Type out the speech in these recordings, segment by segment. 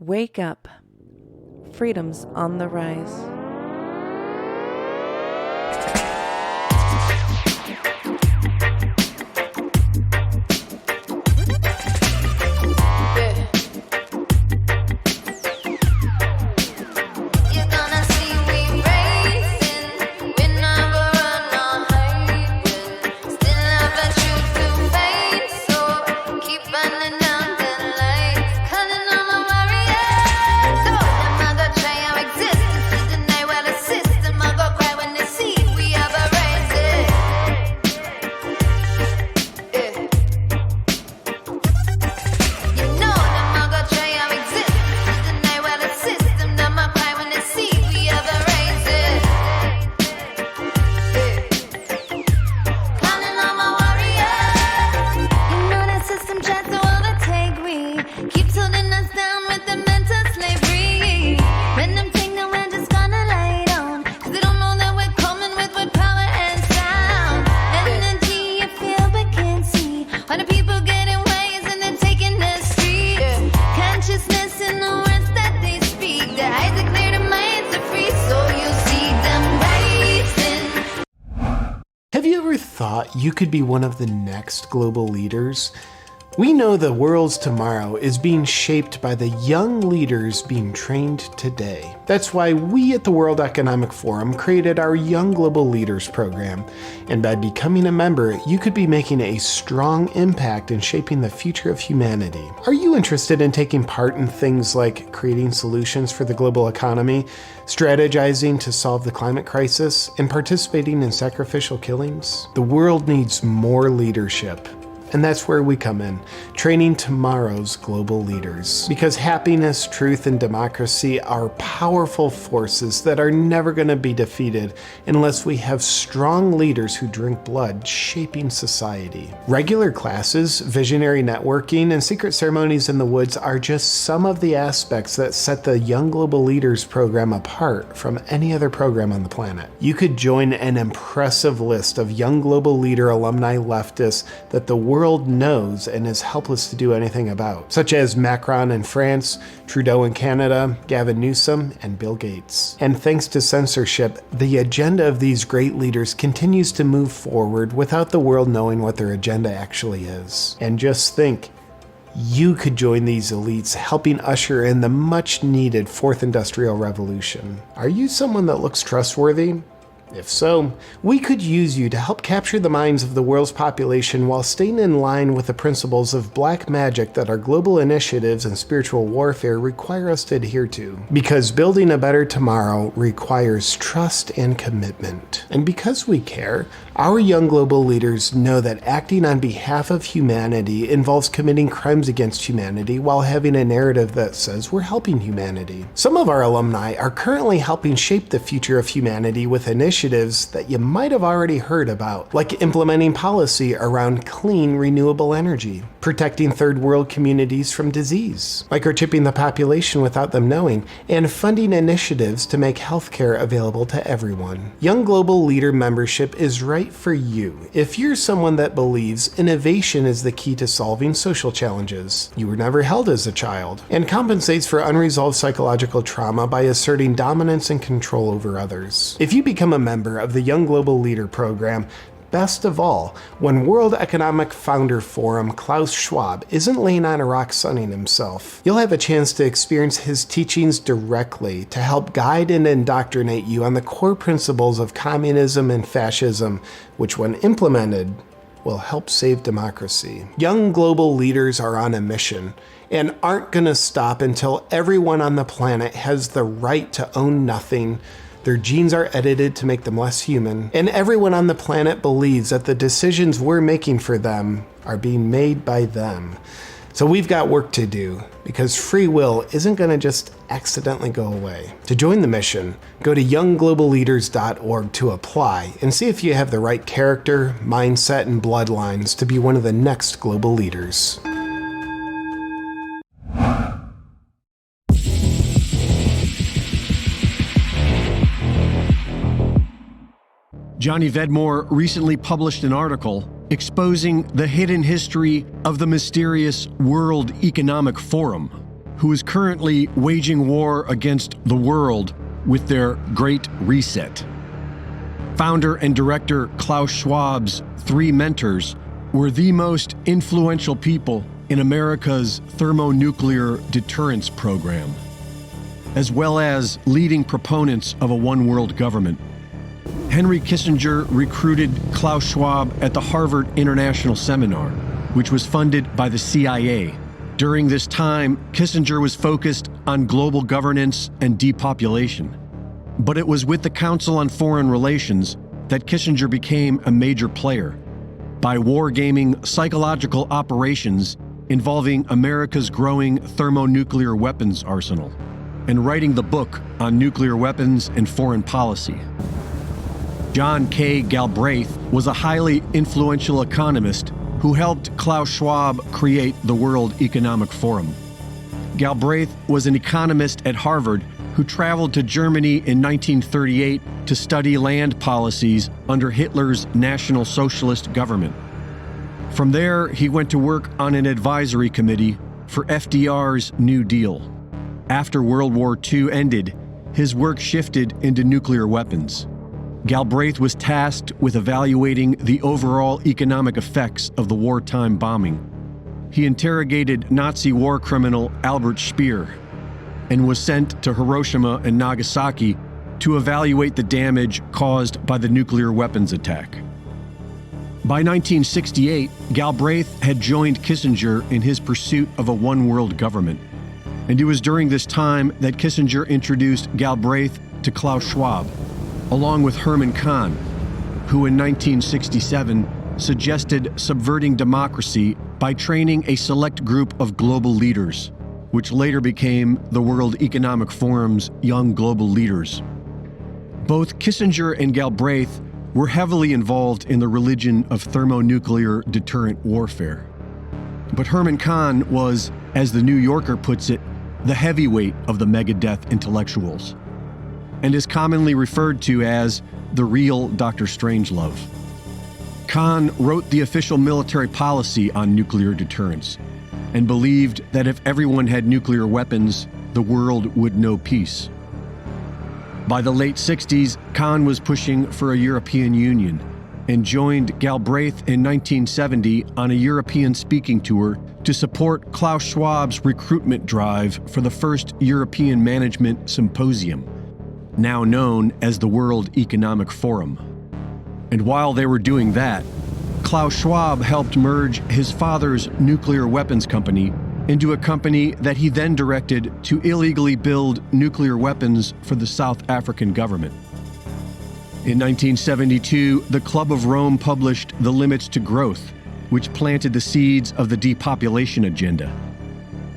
Wake up. Freedom's on the rise. Have you ever thought you could be one of the next global leaders? We know the world's tomorrow is being shaped by the young leaders being trained today. That's why we at the World Economic Forum created our Young Global Leaders program. And by becoming a member, you could be making a strong impact in shaping the future of humanity. Are you interested in taking part in things like creating solutions for the global economy, strategizing to solve the climate crisis, and participating in sacrificial killings? The world needs more leadership. And that's where we come in, training tomorrow's global leaders. Because happiness, truth, and democracy are powerful forces that are never going to be defeated unless we have strong leaders who drink blood, shaping society. Regular classes, visionary networking, and secret ceremonies in the woods are just some of the aspects that set the Young Global Leaders program apart from any other program on the planet. You could join an impressive list of Young Global Leader alumni leftists that the world knows and is helpless to do anything about, such as Macron in France, Trudeau in Canada, Gavin Newsom, and Bill Gates. And thanks to censorship, the agenda of these great leaders continues to move forward without the world knowing what their agenda actually is. And just think, you could join these elites helping usher in the much needed fourth industrial revolution. Are you someone that looks trustworthy? If so, we could use you to help capture the minds of the world's population while staying in line with the principles of black magic that our global initiatives and spiritual warfare require us to adhere to. Because building a better tomorrow requires trust and commitment. And because we care, our young global leaders know that acting on behalf of humanity involves committing crimes against humanity while having a narrative that says we're helping humanity. Some of our alumni are currently helping shape the future of humanity with initiatives that you might have already heard about, like implementing policy around clean, renewable energy, protecting third world communities from disease, microchipping the population without them knowing, and funding initiatives to make healthcare available to everyone. Young Global Leader membership is right for you if you're someone that believes innovation is the key to solving social challenges, you were never held as a child, and compensates for unresolved psychological trauma by asserting dominance and control over others. If you become a member of the Young Global Leader program, best of all, when World Economic Founder Forum Klaus Schwab isn't laying on a rock sunning himself, you'll have a chance to experience his teachings directly to help guide and indoctrinate you on the core principles of communism and fascism, which when implemented, will help save democracy. Young global leaders are on a mission and aren't going to stop until everyone on the planet has the right to own nothing, their genes are edited to make them less human, and everyone on the planet believes that the decisions we're making for them are being made by them. So we've got work to do, because free will isn't going to just accidentally go away. To join the mission, go to younggloballeaders.org to apply and see if you have the right character, mindset, and bloodlines to be one of the next global leaders. Johnny Vedmore recently published an article exposing the hidden history of the mysterious World Economic Forum. who is currently waging war against the world with their Great Reset. Founder and director Klaus Schwab's three mentors were the most influential people in America's thermonuclear deterrence program, as well as leading proponents of a one-world government. Henry Kissinger recruited Klaus Schwab at the Harvard International Seminar, which was funded by the CIA. During this time, Kissinger was focused on global governance and depopulation. But it was with the Council on Foreign Relations that Kissinger became a major player by wargaming psychological operations involving America's growing thermonuclear weapons arsenal and writing the book on nuclear weapons and foreign policy. John K. Galbraith was a highly influential economist who helped Klaus Schwab create the World Economic Forum. Galbraith was an economist at Harvard who traveled to Germany in 1938 to study land policies under Hitler's National Socialist government. From there, he went to work on an advisory committee for FDR's New Deal. After World War II ended, his work shifted into nuclear weapons. Galbraith was tasked with evaluating the overall economic effects of the wartime bombing. He interrogated Nazi war criminal Albert Speer and was sent to Hiroshima and Nagasaki to evaluate the damage caused by the nuclear weapons attack. By 1968, Galbraith had joined Kissinger in his pursuit of a one-world government, and it was during this time that Kissinger introduced Galbraith to Klaus Schwab, along with Herman Kahn, who in 1967 suggested subverting democracy by training a select group of global leaders, which later became the World Economic Forum's Young Global Leaders. Both Kissinger and Galbraith were heavily involved in the religion of thermonuclear deterrent warfare. But Herman Kahn was, as the New Yorker puts it, the heavyweight of the megadeth intellectuals, and is commonly referred to as the real Dr. Strangelove. Kahn wrote the official military policy on nuclear deterrence and believed that if everyone had nuclear weapons, the world would know peace. By the late 60s, Kahn was pushing for a European Union and joined Galbraith in 1970 on a European speaking tour to support Klaus Schwab's recruitment drive for the first European Management Symposium, now known as the World Economic Forum. And while they were doing that, Klaus Schwab helped merge his father's nuclear weapons company into a company that he then directed to illegally build nuclear weapons for the South African government. In 1972, the Club of Rome published The Limits to Growth, which planted the seeds of the depopulation agenda.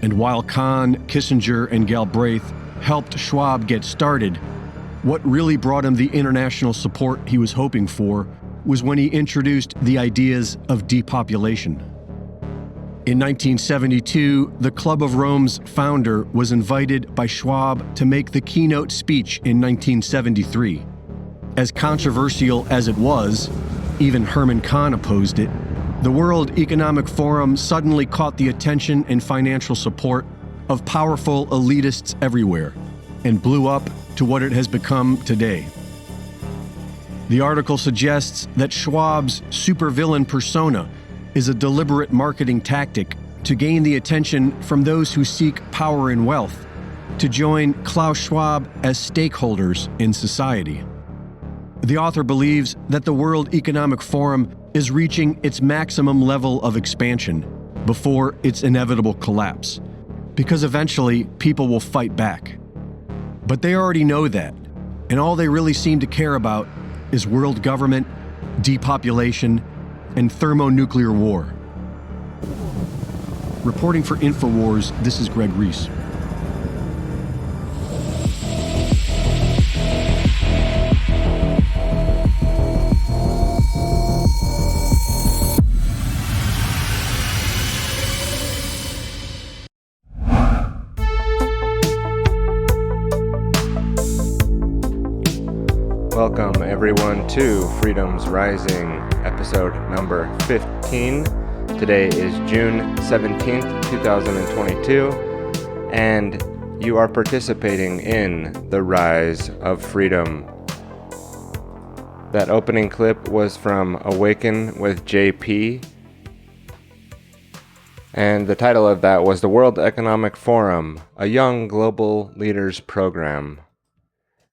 And while Kahn, Kissinger, and Galbraith helped Schwab get started, what really brought him the international support he was hoping for was when he introduced the ideas of depopulation. In 1972, the Club of Rome's founder was invited by Schwab to make the keynote speech in 1973. As controversial as it was, even Herman Kahn opposed it, the World Economic Forum suddenly caught the attention and financial support of powerful elitists everywhere and blew up to what it has become today. The article suggests that Schwab's supervillain persona is a deliberate marketing tactic to gain the attention from those who seek power and wealth, to join Klaus Schwab as stakeholders in society. The author believes that the World Economic Forum is reaching its maximum level of expansion before its inevitable collapse, because eventually people will fight back. But they already know that, and all they really seem to care about is world government, depopulation, and thermonuclear war. Reporting for InfoWars, this is Greg Reese. Welcome everyone to Freedom's Rising, episode number 15. Today is June 17th, 2022, and you are participating in the rise of freedom. That opening clip was from Awaken with JP, and the title of that was The World Economic Forum, a Young Global Leaders Program.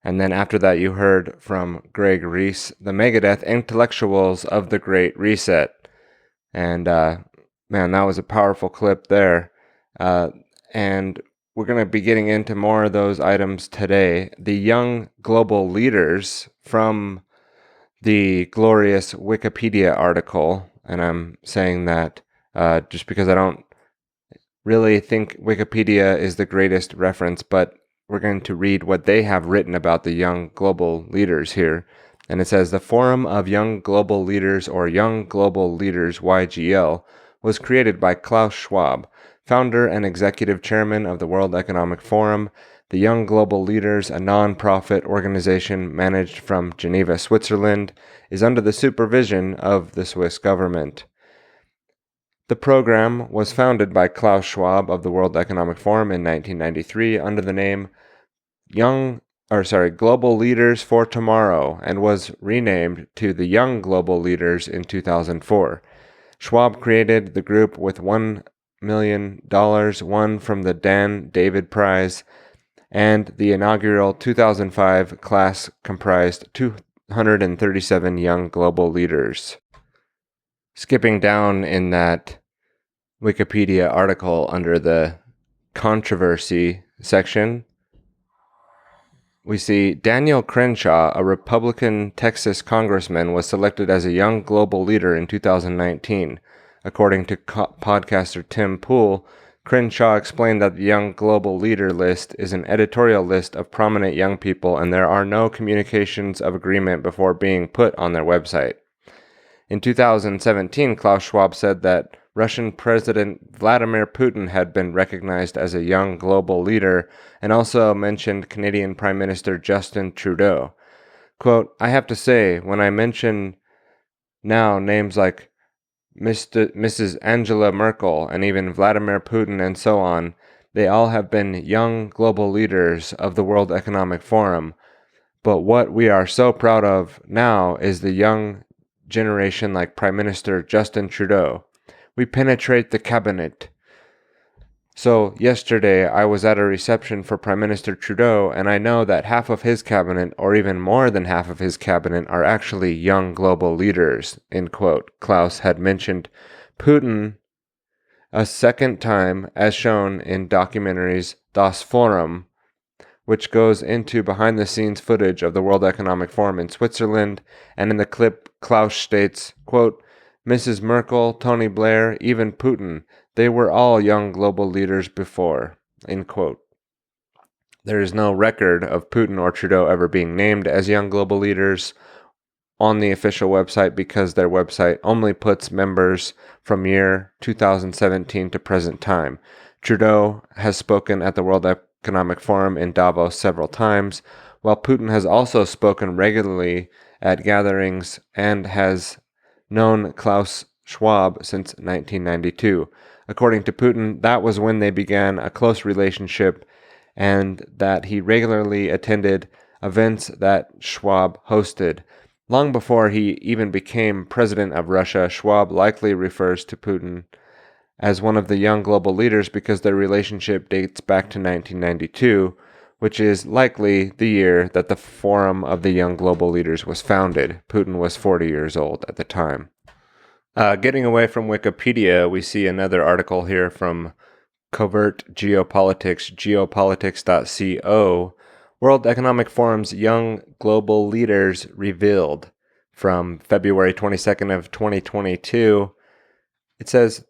And then after that you heard from Greg Reese, The Megadeth Intellectuals of the Great Reset. And man, that was a powerful clip there. And we're going to be getting into more of those items today. The young global leaders from the glorious Wikipedia article, and I'm saying that just because I don't really think Wikipedia is the greatest reference, but we're going to read what they have written about the young global leaders here. And it says, the Forum of Young Global Leaders, or Young Global Leaders YGL, was created by Klaus Schwab, founder and executive chairman of the World Economic Forum. The Young Global Leaders, a non-profit organization managed from Geneva, Switzerland, is under the supervision of the Swiss government. The program was founded by Klaus Schwab of the World Economic Forum in 1993 under the name Global Leaders for Tomorrow, and was renamed to the Young Global Leaders in 2004. Schwab created the group with $1 million won from the Dan David Prize, and the inaugural 2005 class comprised 237 young global leaders. Skipping down in that Wikipedia article under the controversy section, we see Daniel Crenshaw, a Republican Texas congressman, was selected as a young global leader in 2019. According to podcaster Tim Pool, Crenshaw explained that the Young Global Leader list is an editorial list of prominent young people, and there are no communications of agreement before being put on their website. In 2017, Klaus Schwab said that Russian President Vladimir Putin had been recognized as a young global leader, and also mentioned Canadian Prime Minister Justin Trudeau. Quote, I have to say, when I mention now names like Mrs. Angela Merkel and even Vladimir Putin and so on, they all have been young global leaders of the World Economic Forum. But what we are so proud of now is the young generation like Prime Minister Justin Trudeau. We penetrate the cabinet. So yesterday I was at a reception for Prime Minister Trudeau, and I know that half of his cabinet, or even more than half of his cabinet, are actually young global leaders, end quote. Klaus had mentioned Putin a second time, as shown in documentaries Das Forum, which goes into behind-the-scenes footage of the World Economic Forum in Switzerland, and in the clip Klaus states, quote, Mrs. Merkel, Tony Blair, even Putin, they were all young global leaders before, end quote. There is no record of Putin or Trudeau ever being named as young global leaders on the official website because their website only puts members from year 2017 to present time. Trudeau has spoken at the World Economic Forum in Davos several times, while Putin has also spoken regularly at gatherings and has known Klaus Schwab since 1992. According to Putin, that was when they began a close relationship, and that he regularly attended events that Schwab hosted. Long before he even became president of Russia, Schwab likely refers to Putin as one of the young global leaders because their relationship dates back to 1992, which is likely the year that the Forum of the Young Global Leaders was founded. Putin was 40 years old at the time. Getting away from Wikipedia, we see another article here from Covert Geopolitics, geopolitics.co, World Economic Forum's Young Global Leaders Revealed, from February 22nd of 2022. It says,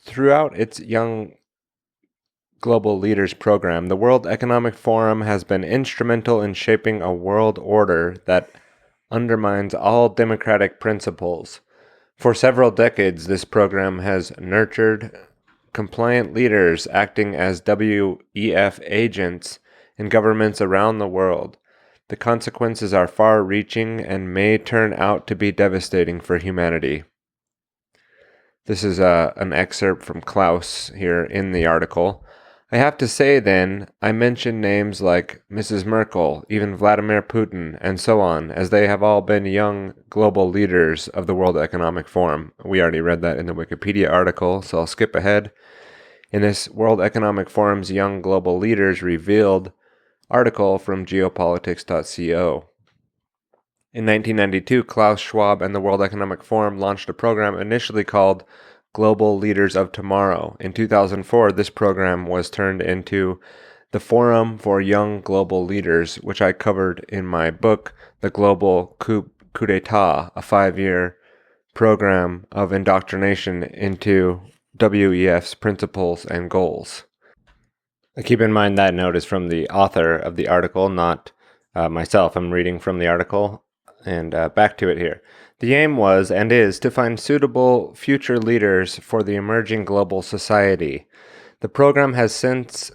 throughout its Young Global Leaders program, the World Economic Forum has been instrumental in shaping a world order that undermines all democratic principles. For several decades, this program has nurtured compliant leaders acting as WEF agents in governments around the world. The consequences are far-reaching and may turn out to be devastating for humanity. This is an excerpt from Klaus here in the article. I have to say then, I mention names like Mrs. Merkel, even Vladimir Putin, and so on, as they have all been young global leaders of the World Economic Forum. We already read that in the Wikipedia article, so I'll skip ahead. In this World Economic Forum's Young Global Leaders Revealed article from geopolitics.co. In 1992, Klaus Schwab and the World Economic Forum launched a program initially called Global Leaders of Tomorrow. In 2004, this program was turned into the Forum for Young Global Leaders, which I covered in my book, The Global Coup d'etat, a 5-year program of indoctrination into WEF's principles and goals. Keep in mind that note is from the author of the article, not myself. I'm reading from the article, and back to it here. The aim was and is to find suitable future leaders for the emerging global society. The program has since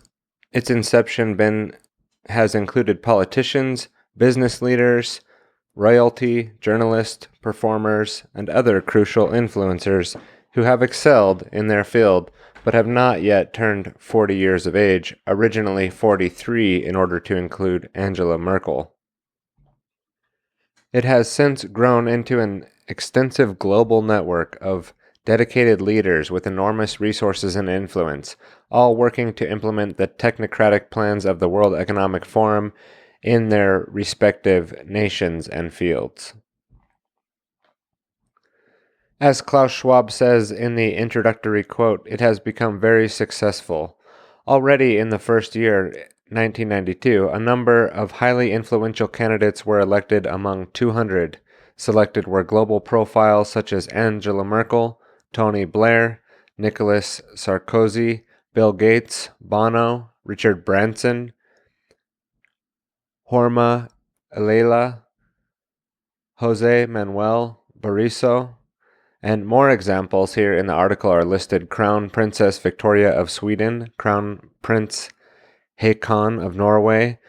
its inception has included politicians, business leaders, royalty, journalists, performers, and other crucial influencers who have excelled in their field but have not yet turned 40 years of age, originally 43 in order to include Angela Merkel. It has since grown into an extensive global network of dedicated leaders with enormous resources and influence, all working to implement the technocratic plans of the World Economic Forum in their respective nations and fields. As Klaus Schwab says in the introductory quote, it has become very successful. Already in the first year, 1992, a number of highly influential candidates were elected among 200. Selected were global profiles such as Angela Merkel, Tony Blair, Nicolas Sarkozy, Bill Gates, Bono, Richard Branson, Horma Elela, Jose Manuel Barroso, and more examples here in the article are listed: Crown Princess Victoria of Sweden, Crown Prince Haakon of Norway,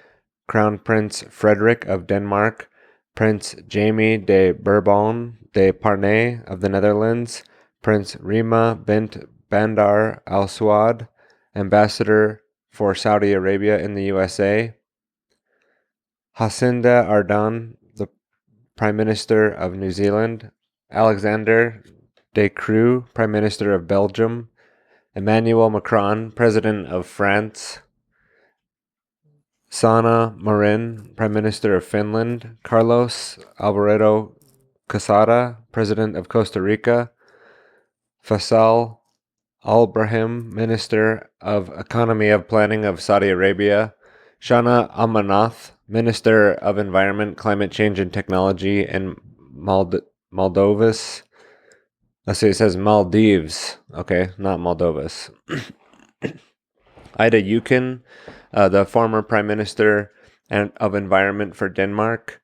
Crown Prince Frederick of Denmark, Prince Jamie de Bourbon de Parnay of the Netherlands, Prince Rima bint Bandar Al Saud, Ambassador for Saudi Arabia in the USA, Jacinda Ardern, the Prime Minister of New Zealand, Alexander De Croo, Prime Minister of Belgium, Emmanuel Macron, President of France, Sanna Marin, Prime Minister of Finland, Carlos Alvarado Casada, President of Costa Rica, Faisal Al-Brahim, Minister of Economy of Planning of Saudi Arabia, Shana Amanath, Minister of Environment, Climate Change and Technology in Moldovas. Let's see, it says Maldives. Okay, not Moldovas. Ida Euken, the former Prime Minister of Environment for Denmark.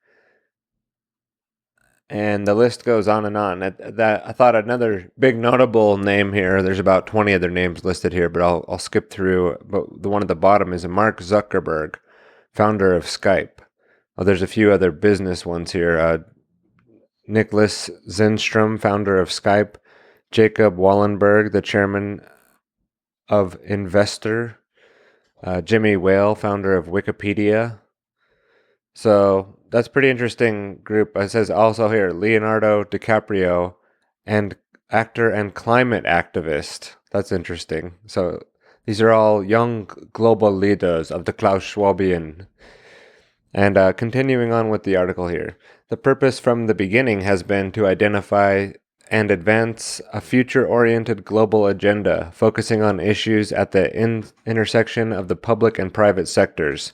And the list goes on and on. I thought another big notable name here, there's about 20 other names listed here, but I'll skip through. But the one at the bottom is Mark Zuckerberg, founder of Skype. Oh, there's a few other business ones here. Nicholas Zenstrom, founder of Skype. Jacob Wallenberg, the chairman of Investor. Jimmy Whale, founder of Wikipedia. So that's pretty interesting group. It says also here Leonardo DiCaprio, and actor and climate activist. That's interesting. So these are all young global leaders of the Klaus Schwabian. And continuing on with the article here, the purpose from the beginning has been to identify and advance a future-oriented global agenda focusing on issues at the intersection of the public and private sectors.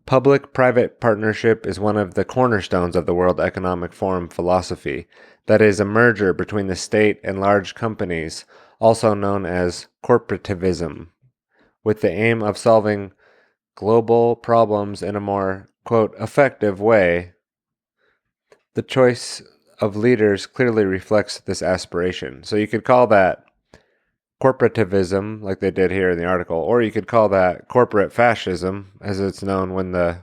Public-private partnership is one of the cornerstones of the World Economic Forum philosophy, that is, a merger between the state and large companies, also known as corporativism, with the aim of solving global problems in a more, quote, effective way. The choice of leaders clearly reflects this aspiration. So you could call that corporativism, like they did here in the article, or you could call that corporate fascism, as it's known when the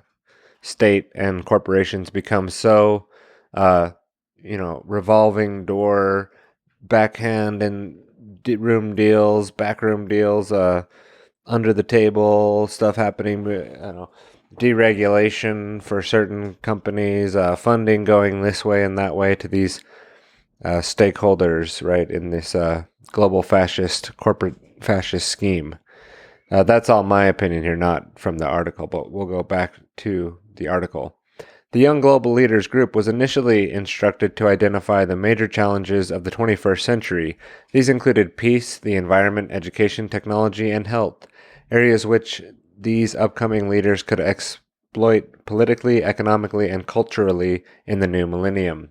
state and corporations become so, revolving door, backhand and backroom deals, under the table stuff happening, I don't know, deregulation for certain companies, funding going this way and that way to these stakeholders, right, in this global fascist, corporate fascist scheme. That's all my opinion here, not from the article, but we'll go back to the article. The Young Global Leaders Group was initially instructed to identify the major challenges of the 21st century. These included peace, the environment, education, technology, and health, areas which these upcoming leaders could exploit politically, economically, and culturally in the new millennium.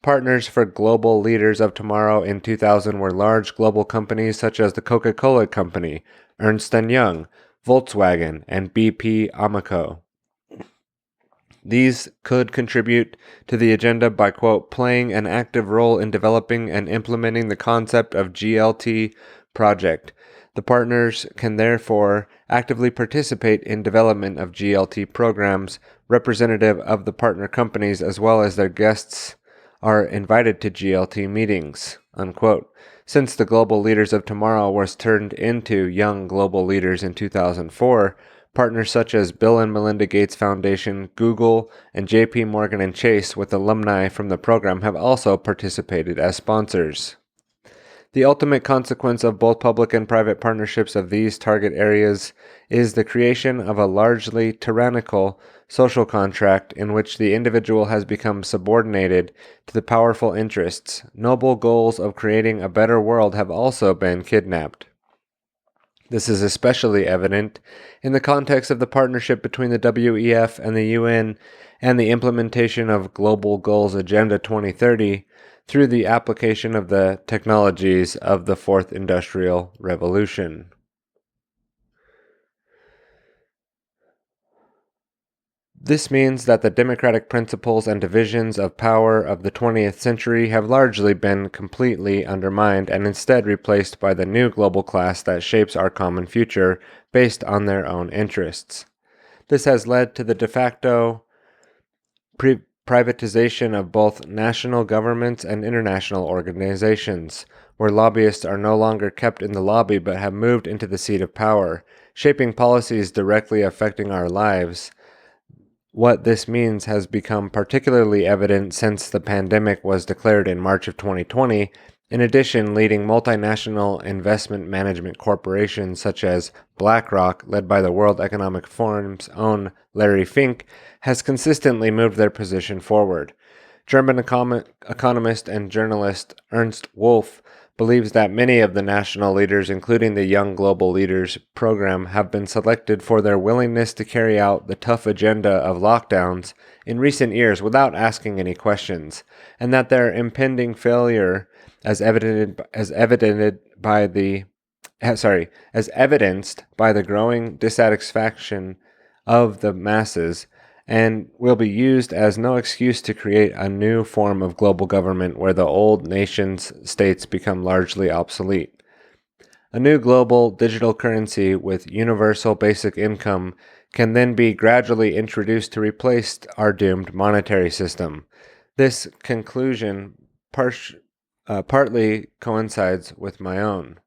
Partners for global leaders of tomorrow in 2000 were large global companies such as the Coca-Cola Company, Ernst & Young, Volkswagen, and BP Amoco. These could contribute to the agenda by, quote, playing an active role in developing and implementing the concept of GLT project. The partners can therefore actively participate in development of GLT programs. Representative of the partner companies as well as their guests are invited to GLT meetings, unquote. Since the global leaders of tomorrow was turned into young global leaders in 2004, partners such as Bill and Melinda Gates Foundation, Google, and JP Morgan and Chase, with alumni from the program, have also participated as sponsors. The ultimate consequence of both public and private partnerships of these target areas is the creation of a largely tyrannical social contract in which the individual has become subordinated to the powerful interests. Noble goals of creating a better world have also been kidnapped. This is especially evident in the context of the partnership between the WEF and the UN and the implementation of Global Goals Agenda 2030 through the application of the technologies of the Fourth Industrial Revolution. This means that the democratic principles and divisions of power of the 20th century have largely been completely undermined and instead replaced by the new global class that shapes our common future based on their own interests. This has led to the de facto privatization of both national governments and international organizations, where lobbyists are no longer kept in the lobby but have moved into the seat of power, shaping policies directly affecting our lives. What this means has become particularly evident since the pandemic was declared in March of 2020. In addition, leading multinational investment management corporations such as BlackRock, led by the World Economic Forum's own Larry Fink, has consistently moved their position forward. German economist and journalist Ernst Wolf believes that many of the national leaders, including the Young Global Leaders program, have been selected for their willingness to carry out the tough agenda of lockdowns in recent years without asking any questions, and that their impending failure, as evidenced by the growing dissatisfaction of the masses, and will be used as no excuse to create a new form of global government where the old nations states become largely obsolete. A new global digital currency with universal basic income can then be gradually introduced to replace our doomed monetary system. This conclusion partly coincides with my own.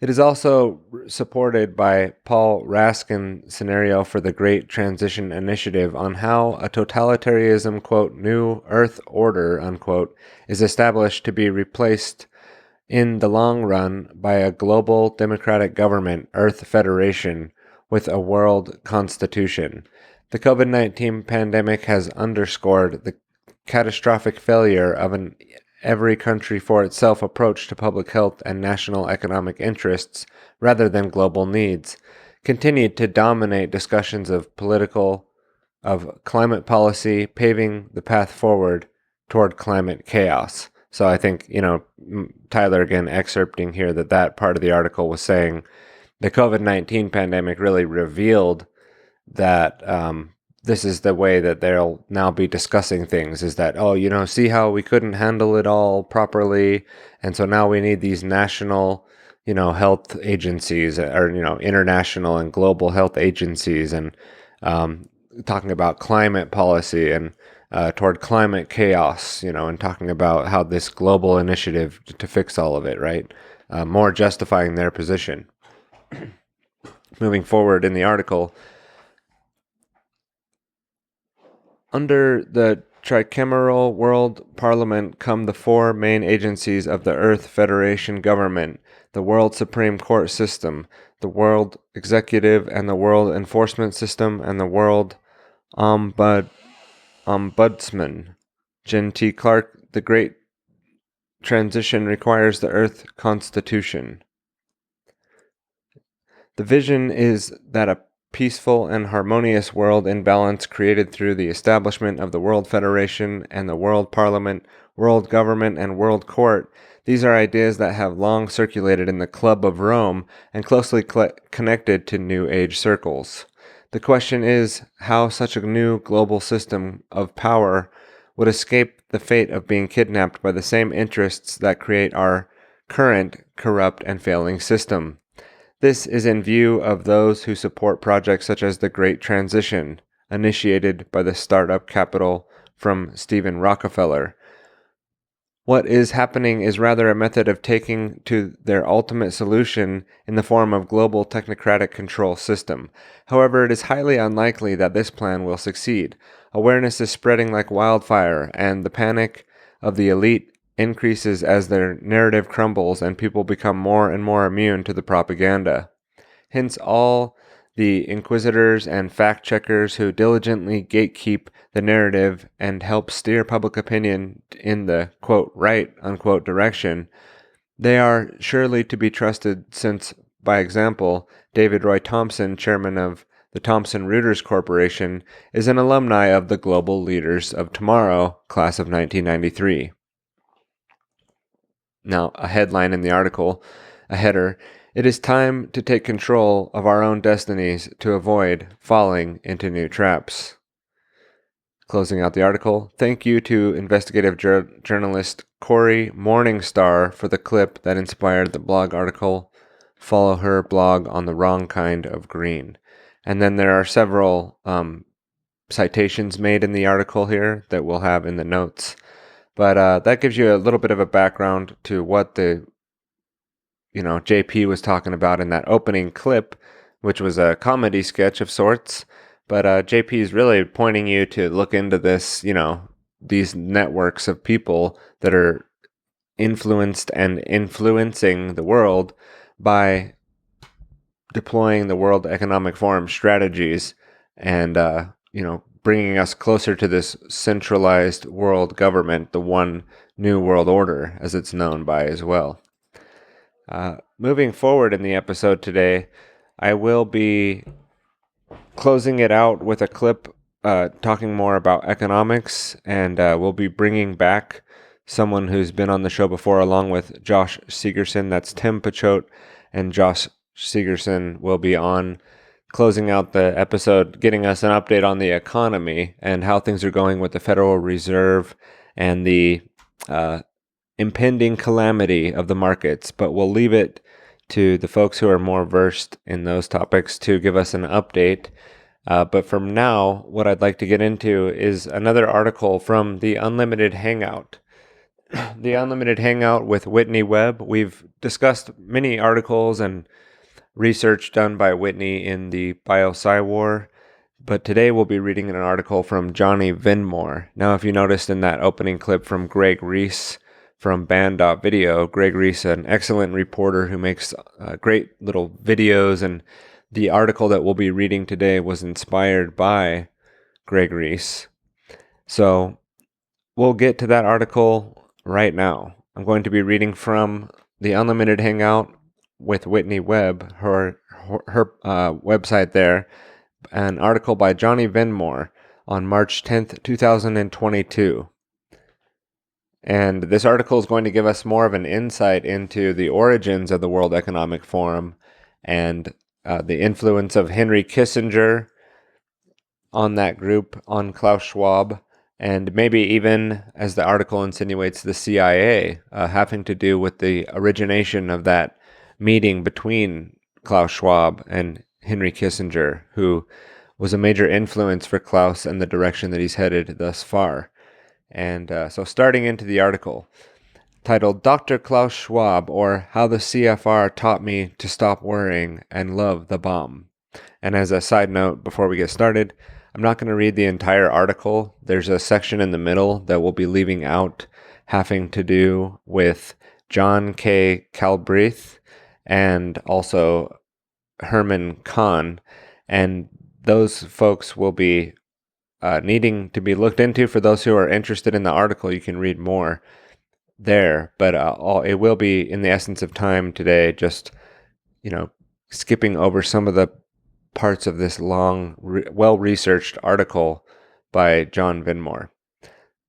It is also supported by Paul Raskin's scenario for the Great Transition Initiative on how a totalitarianism, quote, new Earth order, unquote, is established to be replaced in the long run by a global democratic government, Earth Federation, with a world constitution. The COVID-19 pandemic has underscored the catastrophic failure of an every country for itself approach to public health and national economic interests rather than global needs, continued to dominate discussions of climate policy, paving the path forward toward climate chaos. So I think, Tyler again excerpting here that part of the article was saying the COVID-19 pandemic really revealed that this is the way that they'll now be discussing things, is that, see how we couldn't handle it all properly, and so now we need these national, health agencies, or, international and global health agencies, and talking about climate policy and toward climate chaos, and talking about how this global initiative to fix all of it, right? More justifying their position. Moving forward in the article, under the tricameral world parliament come the four main agencies of the Earth Federation government, the World Supreme Court system, the World Executive and the World Enforcement System, and the World Ombudsman. Jen T. Clark, the Great Transition requires the Earth Constitution. The vision is that a peaceful and harmonious world in balance created through the establishment of the World Federation and the World Parliament, World Government, and World Court. These are ideas that have long circulated in the Club of Rome and closely connected to New Age circles. The question is how such a new global system of power would escape the fate of being kidnapped by the same interests that create our current corrupt and failing system. This is in view of those who support projects such as the Great Transition, initiated by the startup capital from Stephen Rockefeller. What is happening is rather a method of taking to their ultimate solution in the form of global technocratic control system. However, it is highly unlikely that this plan will succeed. Awareness is spreading like wildfire, and the panic of the elite increases as their narrative crumbles and people become more and more immune to the propaganda. Hence, all the inquisitors and fact-checkers who diligently gatekeep the narrative and help steer public opinion in the, quote, right, unquote, direction, they are surely to be trusted since, by example, David Roy Thompson, chairman of the Thomson Reuters Corporation, is an alumni of the Global Leaders of Tomorrow, class of 1993. Now, a headline in the article, a header, it is time to take control of our own destinies to avoid falling into new traps. Closing out the article, thank you to investigative journalist Corey Morningstar for the clip that inspired the blog article. Follow her blog on the wrong kind of green. And then there are several citations made in the article here that we'll have in the notes. But that gives you a little bit of a background to what the JP was talking about in that opening clip, which was a comedy sketch of sorts. But JP is really pointing you to look into this, these networks of people that are influenced and influencing the world by deploying the World Economic Forum strategies and, bringing us closer to this centralized world government, the one new world order, as it's known by as well. Moving forward in the episode today, I will be closing it out with a clip talking more about economics, and we'll be bringing back someone who's been on the show before along with Josh Segerson. That's Tim Pachote, and Josh Segerson will be on closing out the episode, getting us an update on the economy and how things are going with the Federal Reserve and the impending calamity of the markets. But we'll leave it to the folks who are more versed in those topics to give us an update. But from now, what I'd like to get into is another article from the Unlimited Hangout. The Unlimited Hangout with Whitney Webb. We've discussed many articles and research done by Whitney in the Bio-Sci War, but today we'll be reading an article from Johnny Venmore. Now, if you noticed in that opening clip from Greg Reese from Band.video, Greg Reese, an excellent reporter who makes great little videos, and the article that we'll be reading today was inspired by Greg Reese. So we'll get to that article right now. I'm going to be reading from the Unlimited Hangout with Whitney Webb, her website there, an article by Johnny Venmore on March 10th, 2022. And this article is going to give us more of an insight into the origins of the World Economic Forum and the influence of Henry Kissinger on that group, on Klaus Schwab, and maybe even, as the article insinuates, the CIA having to do with the origination of that meeting between Klaus Schwab and Henry Kissinger, who was a major influence for Klaus and the direction that he's headed thus far. And so starting into the article, titled Dr. Klaus Schwab, or How the CFR Taught Me to Stop Worrying and Love the Bomb. And as a side note, before we get started, I'm not going to read the entire article. There's a section in the middle that we'll be leaving out having to do with John K. Galbraith and also Herman Kahn. And those folks will be needing to be looked into. For those who are interested in the article, you can read more there. But it will be, in the essence of time today, just, skipping over some of the parts of this long, well-researched article by John Vinmore.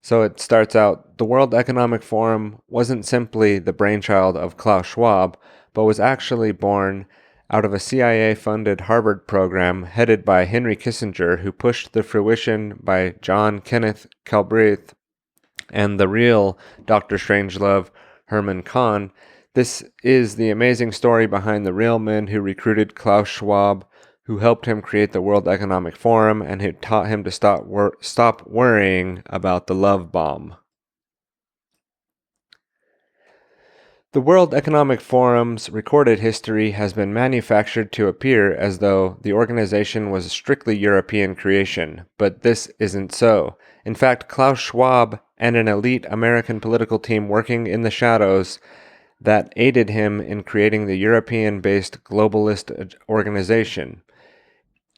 So it starts out, the World Economic Forum wasn't simply the brainchild of Klaus Schwab, but was actually born out of a CIA-funded Harvard program headed by Henry Kissinger, who pushed the fruition by John Kenneth Galbraith and the real Dr. Strangelove, Herman Kahn. This is the amazing story behind the real men who recruited Klaus Schwab, who helped him create the World Economic Forum, and who taught him to stop worrying about the love bomb. The World Economic Forum's recorded history has been manufactured to appear as though the organization was a strictly European creation, but this isn't so. In fact, Klaus Schwab and an elite American political team working in the shadows that aided him in creating the European-based globalist organization.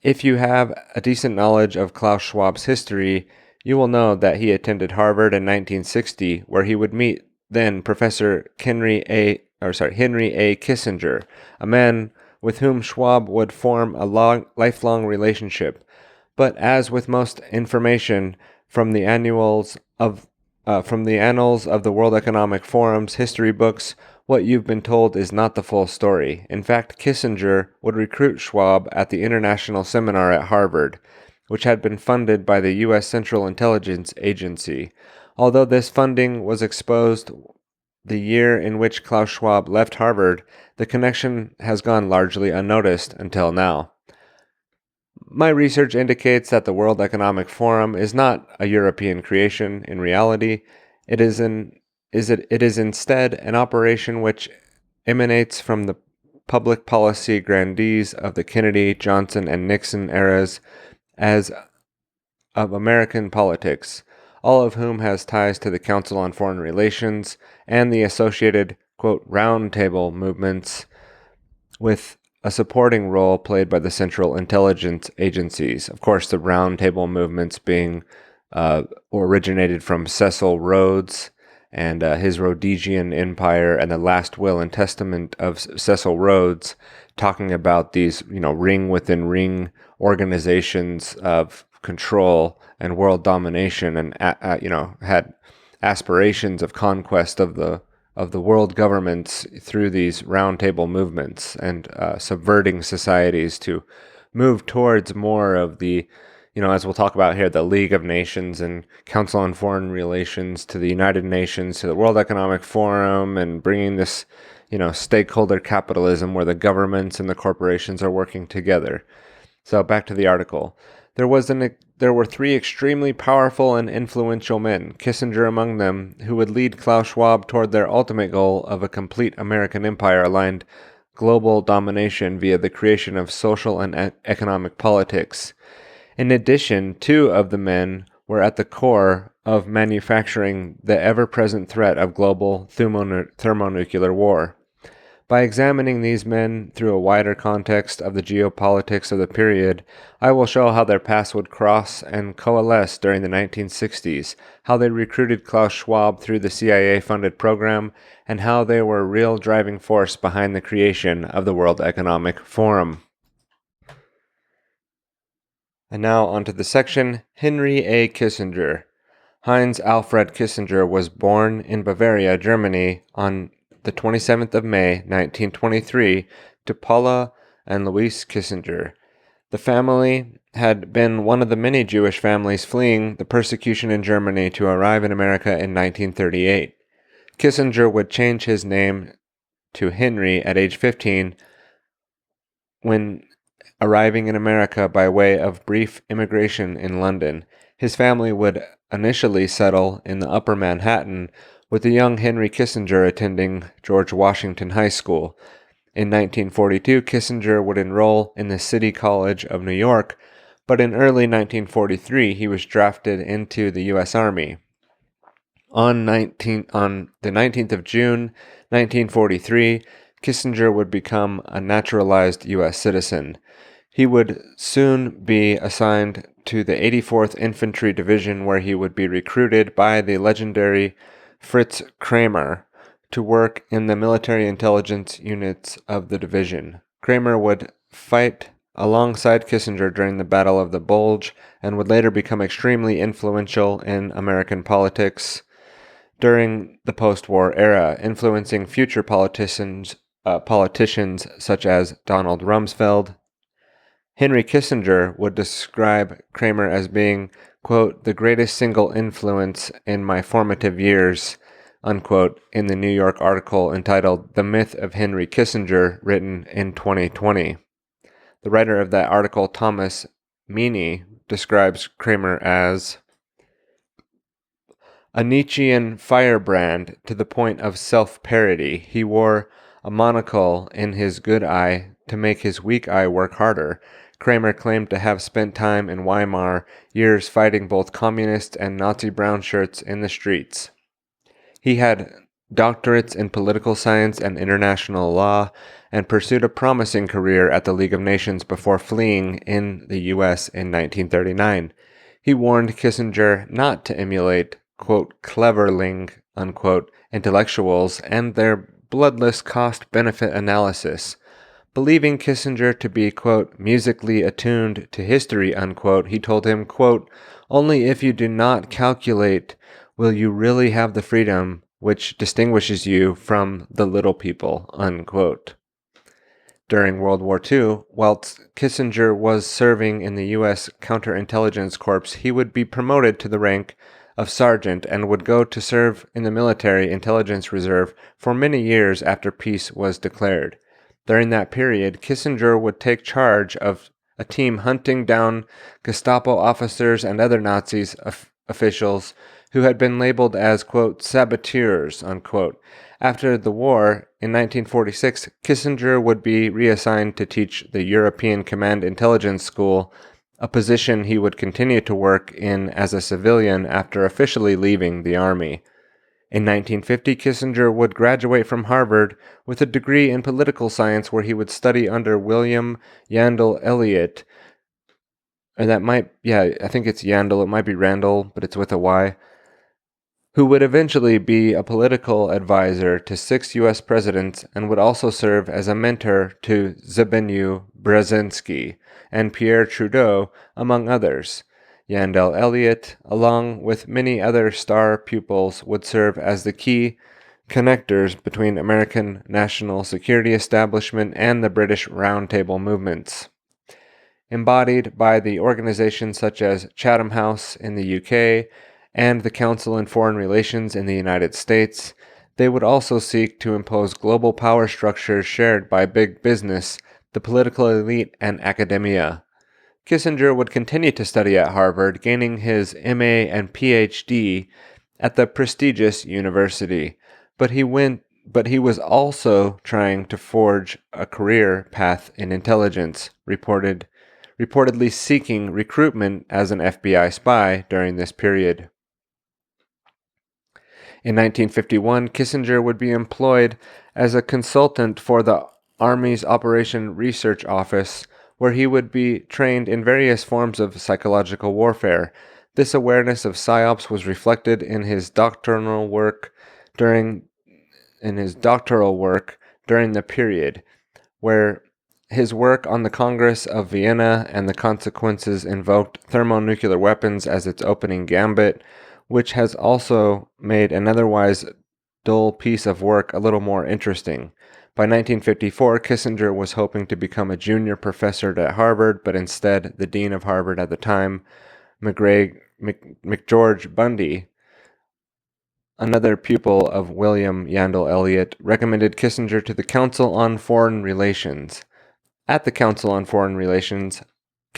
If you have a decent knowledge of Klaus Schwab's history, you will know that he attended Harvard in 1960, where he would meet then Professor Henry A. Kissinger, a man with whom Schwab would form a lifelong relationship. But as with most information from the annals of the World Economic Forum's history books, what you've been told is not the full story. In fact, Kissinger would recruit Schwab at the International Seminar at Harvard, which had been funded by the U.S. Central Intelligence Agency. Although this funding was exposed the year in which Klaus Schwab left Harvard, the connection has gone largely unnoticed until now. My research indicates that the World Economic Forum is not a European creation. In reality, it is instead an operation which emanates from the public policy grandees of the Kennedy, Johnson, and Nixon eras as of American politics, all of whom has ties to the Council on Foreign Relations and the associated, quote, roundtable movements, with a supporting role played by the Central Intelligence Agencies. Of course, the roundtable movements being originated from Cecil Rhodes and his Rhodesian Empire, and the last will and testament of Cecil Rhodes, talking about these, ring within ring organizations of control and world domination, and had aspirations of conquest of the world governments through these roundtable movements, and subverting societies to move towards more of the, as we'll talk about here, the League of Nations and Council on Foreign Relations, to the United Nations, to the World Economic Forum, and bringing this, stakeholder capitalism where the governments and the corporations are working together. So back to the article. There were three extremely powerful and influential men, Kissinger among them, who would lead Klaus Schwab toward their ultimate goal of a complete American empire-aligned global domination via the creation of social and economic politics. In addition, two of the men were at the core of manufacturing the ever-present threat of global thermonuclear war. By examining these men through a wider context of the geopolitics of the period, I will show how their paths would cross and coalesce during the 1960s, how they recruited Klaus Schwab through the CIA-funded program, and how they were a real driving force behind the creation of the World Economic Forum. And now onto the section, Henry A. Kissinger. Heinz Alfred Kissinger was born in Bavaria, Germany, on the 27th of May, 1923, to Paula and Louis Kissinger. The family had been one of the many Jewish families fleeing the persecution in Germany to arrive in America in 1938. Kissinger would change his name to Henry at age 15 when arriving in America by way of brief immigration in London. His family would initially settle in the Upper Manhattan, with the young Henry Kissinger attending George Washington High School. In 1942, Kissinger would enroll in the City College of New York, but in early 1943 he was drafted into the U.S. Army. On the 19th of June, 1943, Kissinger would become a naturalized U.S. citizen. He would soon be assigned to the 84th Infantry Division, where he would be recruited by the legendary Fritz Kramer to work in the military intelligence units of the division. Kramer would fight alongside Kissinger during the Battle of the Bulge and would later become extremely influential in American politics during the post-war era, influencing future politicians such as Donald Rumsfeld. Henry Kissinger would describe Kramer as being, quote, the greatest single influence in my formative years, unquote, in the New York article entitled The Myth of Henry Kissinger, written in 2020. The writer of that article, Thomas Meany, describes Kramer as a Nietzschean firebrand to the point of self-parody. He wore a monocle in his good eye to make his weak eye work harder. Kramer claimed to have spent time in Weimar years fighting both communists and Nazi brown shirts in the streets. He had doctorates in political science and international law and pursued a promising career at the League of Nations before fleeing in the U.S. in 1939. He warned Kissinger not to emulate, quote, cleverling, unquote, intellectuals and their bloodless cost-benefit analysis. Believing Kissinger to be, quote, musically attuned to history, unquote, he told him, quote, only if you do not calculate will you really have the freedom which distinguishes you from the little people, unquote. During World War II, whilst Kissinger was serving in the U.S. Counterintelligence Corps, he would be promoted to the rank of sergeant and would go to serve in the Military Intelligence Reserve for many years after peace was declared. During that period, Kissinger would take charge of a team hunting down Gestapo officers and other Nazis officials who had been labeled as, quote, saboteurs, unquote. After the war, in 1946, Kissinger would be reassigned to teach the European Command Intelligence School, a position he would continue to work in as a civilian after officially leaving the Army. In 1950, Kissinger would graduate from Harvard with a degree in political science where he would study under William Yandell Elliott. I think it's Yandell, it might be Randall, but it's with a Y, who would eventually be a political advisor to 6 U.S. presidents and would also serve as a mentor to Zbigniew Brzezinski and Pierre Trudeau, among others. Yandell Elliott, along with many other star pupils, would serve as the key connectors between American national security establishment and the British Round Table movements. Embodied by the organizations such as Chatham House in the UK and the Council on Foreign Relations in the United States, they would also seek to impose global power structures shared by big business, the political elite, and academia. Kissinger would continue to study at Harvard, gaining his MA and PhD at the prestigious university, but he was also trying to forge a career path in intelligence, reportedly seeking recruitment as an FBI spy during this period. In 1951, Kissinger would be employed as a consultant for the Army's Operation Research Office, where he would be trained in various forms of psychological warfare. This awareness of psyops was reflected in his doctoral work during the period, where his work on the Congress of Vienna and the consequences invoked thermonuclear weapons as its opening gambit, which has also made an otherwise dull piece of work a little more interesting. By 1954, Kissinger was hoping to become a junior professor at Harvard, but instead, the dean of Harvard at the time, McGeorge Bundy, another pupil of William Yandell Elliott, recommended Kissinger to the Council on Foreign Relations. At the Council on Foreign Relations,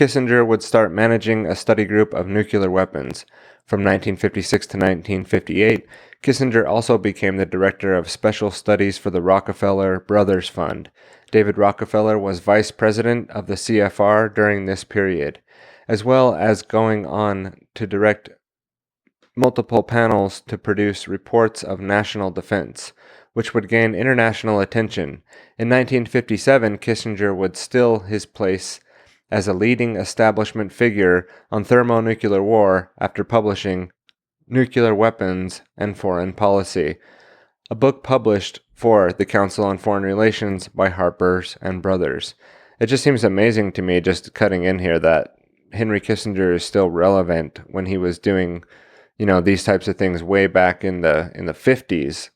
Kissinger would start managing a study group of nuclear weapons. From 1956 to 1958, Kissinger also became the director of special studies for the Rockefeller Brothers Fund. David Rockefeller was vice president of the CFR during this period, as well as going on to direct multiple panels to produce reports of national defense, which would gain international attention. In 1957, Kissinger would still his place as a leading establishment figure on thermonuclear war after publishing Nuclear Weapons and Foreign Policy, a book published for the Council on Foreign Relations by Harpers and Brothers. It just seems amazing to me, just cutting in here, that Henry Kissinger is still relevant when he was doing, these types of things way back in the 50s,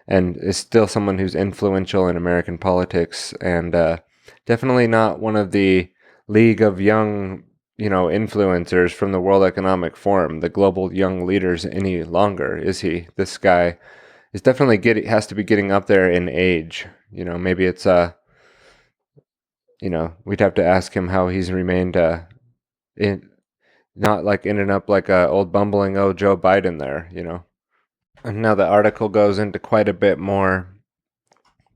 and is still someone who's influential in American politics, and definitely not one of the League of Young, influencers from the World Economic Forum, the global young leaders any longer, is he? This guy is definitely has to be getting up there in age. Maybe it's we'd have to ask him how he's remained not like ending up like a old bumbling Joe Biden there. And now the article goes into quite a bit more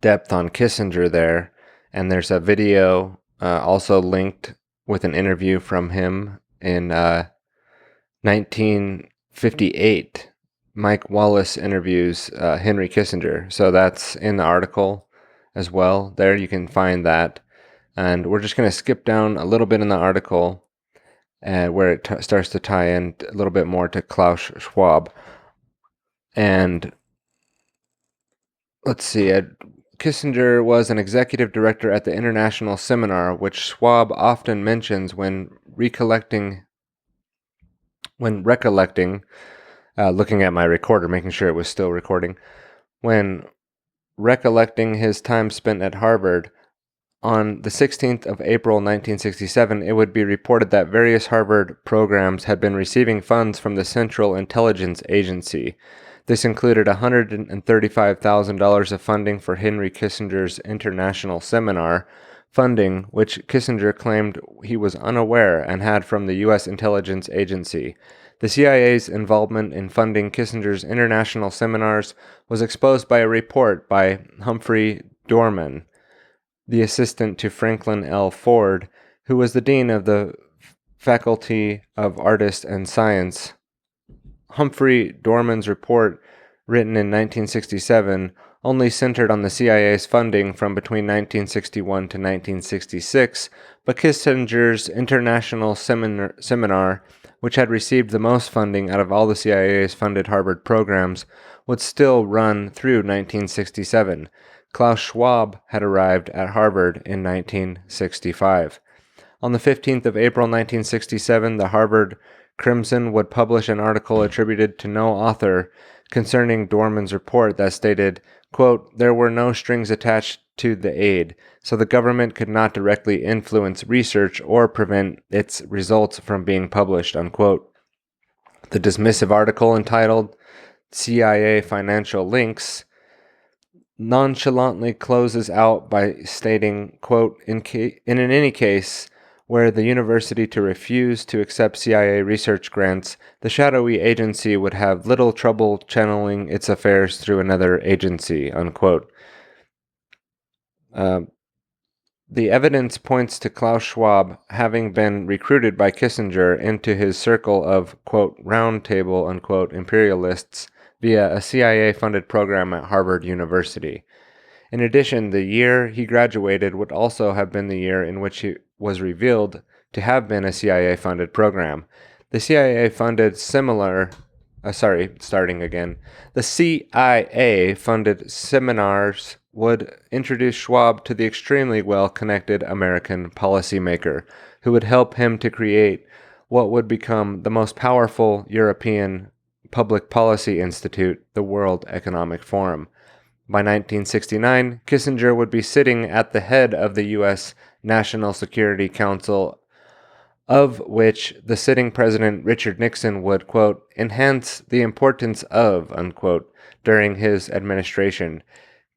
depth on Kissinger there, and there's a video also linked with an interview from him in 1958. Mike Wallace interviews Henry Kissinger, so that's in the article as well. There you can find that, and we're just going to skip down a little bit in the article where it starts to tie in a little bit more to Klaus Schwab. And let's see, Kissinger was an executive director at the International Seminar, which Schwab often mentions when recollecting, looking at my recorder, making sure it was still recording, when recollecting his time spent at Harvard. On the 16th of April 1967, it would be reported that various Harvard programs had been receiving funds from the Central Intelligence Agency. This included $135,000 of funding for Henry Kissinger's international seminar, funding which Kissinger claimed he was unaware and had from the U.S. Intelligence Agency. The CIA's involvement in funding Kissinger's international seminars was exposed by a report by Humphrey Dorman, the assistant to Franklin L. Ford, who was the dean of the Faculty of Arts and Science. Humphrey Dorman's report, written in 1967, only centered on the CIA's funding from between 1961 to 1966, but Kissinger's international seminar, which had received the most funding out of all the CIA's funded Harvard programs, would still run through 1967. Klaus Schwab had arrived at Harvard in 1965. On the 15th of April 1967, the Harvard Crimson would publish an article attributed to no author concerning Dorman's report that stated, quote, "There were no strings attached to the aid, so the government could not directly influence research or prevent its results from being published," unquote. The dismissive article, entitled CIA Financial Links, nonchalantly closes out by stating, quote, in any case where the university to refuse to accept CIA research grants, the shadowy agency would have little trouble channeling its affairs through another agency, unquote. The evidence points to Klaus Schwab having been recruited by Kissinger into his circle of, quote, round table, unquote, imperialists via a CIA-funded program at Harvard University. In addition, the year he graduated would also have been the year in which he was revealed to have been a CIA-funded program. The CIA-funded The CIA-funded seminars would introduce Schwab to the extremely well-connected American policymaker, who would help him to create what would become the most powerful European public policy institute, the World Economic Forum. By 1969, Kissinger would be sitting at the head of the U.S. National Security Council, of which the sitting president Richard Nixon would, quote, enhance the importance of, unquote, during his administration.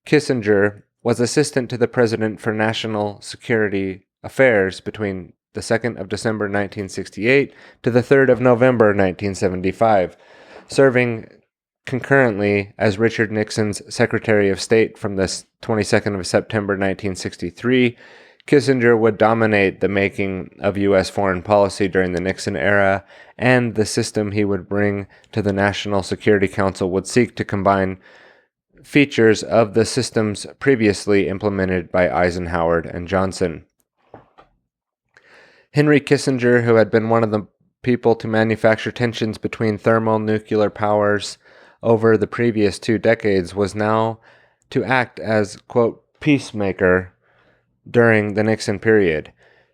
Kissinger was assistant to the president for national security affairs between the 2nd of December 1968 to the 3rd of November 1975, serving concurrently as Richard Nixon's Secretary of State from the 22nd of September 1963. Kissinger would dominate the making of U.S. foreign policy during the Nixon era, and the system he would bring to the National Security Council would seek to combine features of the systems previously implemented by Eisenhower and Johnson. Henry Kissinger, who had been one of the people to manufacture tensions between thermonuclear powers over the previous 2 decades, was now to act as, quote, peacemaker during the Nixon period.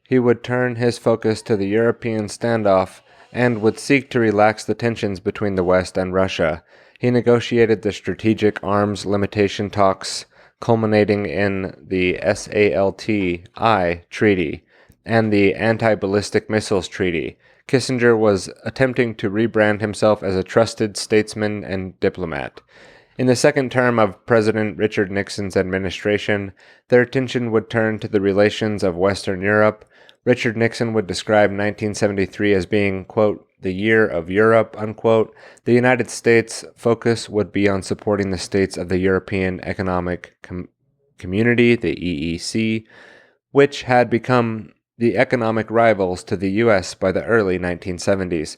He would turn his focus to the European standoff and would seek to relax the tensions between the West and Russia. He negotiated the Strategic Arms Limitation talks, culminating in the SALT-I Treaty and the Anti-Ballistic Missiles Treaty. Kissinger was attempting to rebrand himself as a trusted statesman and diplomat. In the second term of President Richard Nixon's administration, their attention would turn to the relations of Western Europe. Richard Nixon would describe 1973 as being, quote, the year of Europe, unquote. The United States' focus would be on supporting the states of the European Economic Community, the EEC, which had become the economic rivals to the U.S. by the early 1970s.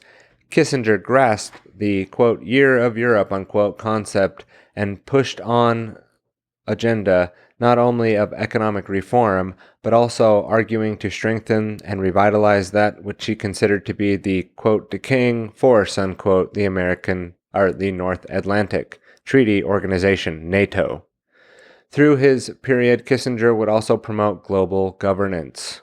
Kissinger grasped the, quote, year of Europe, unquote, concept and pushed on agenda not only of economic reform, but also arguing to strengthen and revitalize that which he considered to be the, quote, decaying force, unquote, the North Atlantic Treaty Organization, NATO. Through his period, Kissinger would also promote global governance.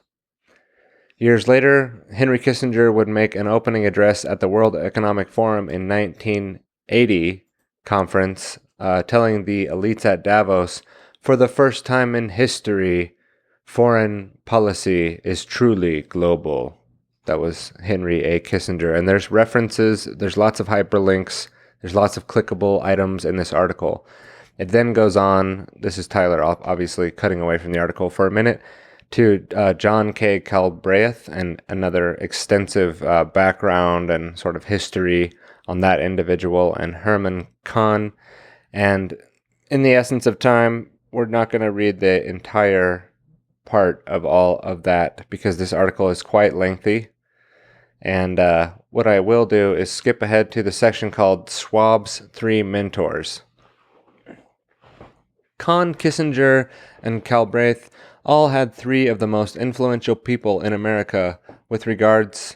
Years later, Henry Kissinger would make an opening address at the World Economic Forum in 1980 conference, telling the elites at Davos, for the first time in history, foreign policy is truly global. That was Henry A. Kissinger. And there's references, there's lots of hyperlinks, there's lots of clickable items in this article. It then goes on, this is Tyler obviously cutting away from the article for a minute, to John K. Galbraith and another extensive background and sort of history on that individual, and Herman Kahn. And in the essence of time, we're not going to read the entire part of all of that because this article is quite lengthy. And what I will do is skip ahead to the section called Schwab's Three Mentors. Kahn, Kissinger, and Galbraith all had 3 of the most influential people in America with regards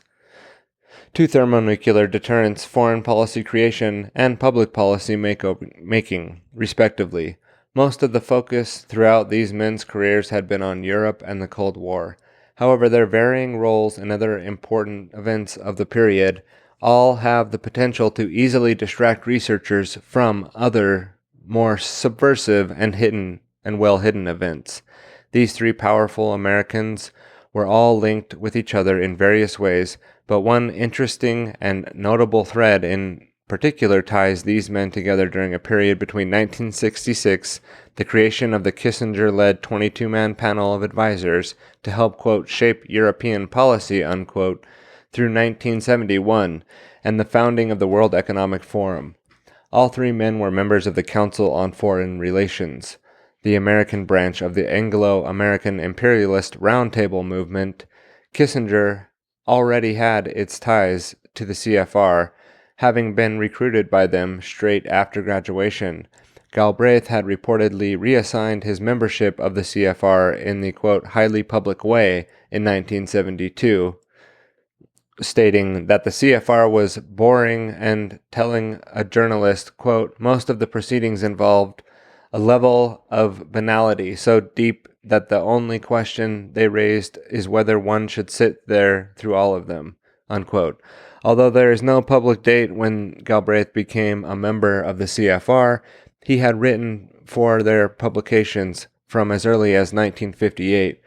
to thermonuclear deterrence, foreign policy creation, and public policy making, respectively. Most of the focus throughout these men's careers had been on Europe and the Cold War. However, their varying roles in other important events of the period all have the potential to easily distract researchers from other, more subversive and well-hidden events. These 3 powerful Americans were all linked with each other in various ways, but one interesting and notable thread in particular ties these men together during a period between 1966, the creation of the Kissinger-led 22-man panel of advisors to help, quote, shape European policy, unquote, through 1971, and the founding of the World Economic Forum. All 3 men were members of the Council on Foreign Relations, the American branch of the Anglo-American imperialist roundtable movement. Kissinger already had its ties to the CFR, having been recruited by them straight after graduation. Galbraith had reportedly reassigned his membership of the CFR in the, quote, highly public way in 1972, stating that the CFR was boring and telling a journalist, quote, most of the proceedings involved a level of banality so deep that the only question they raised is whether one should sit there through all of them, unquote. Although there is no public date when Galbraith became a member of the CFR, he had written for their publications from as early as 1958,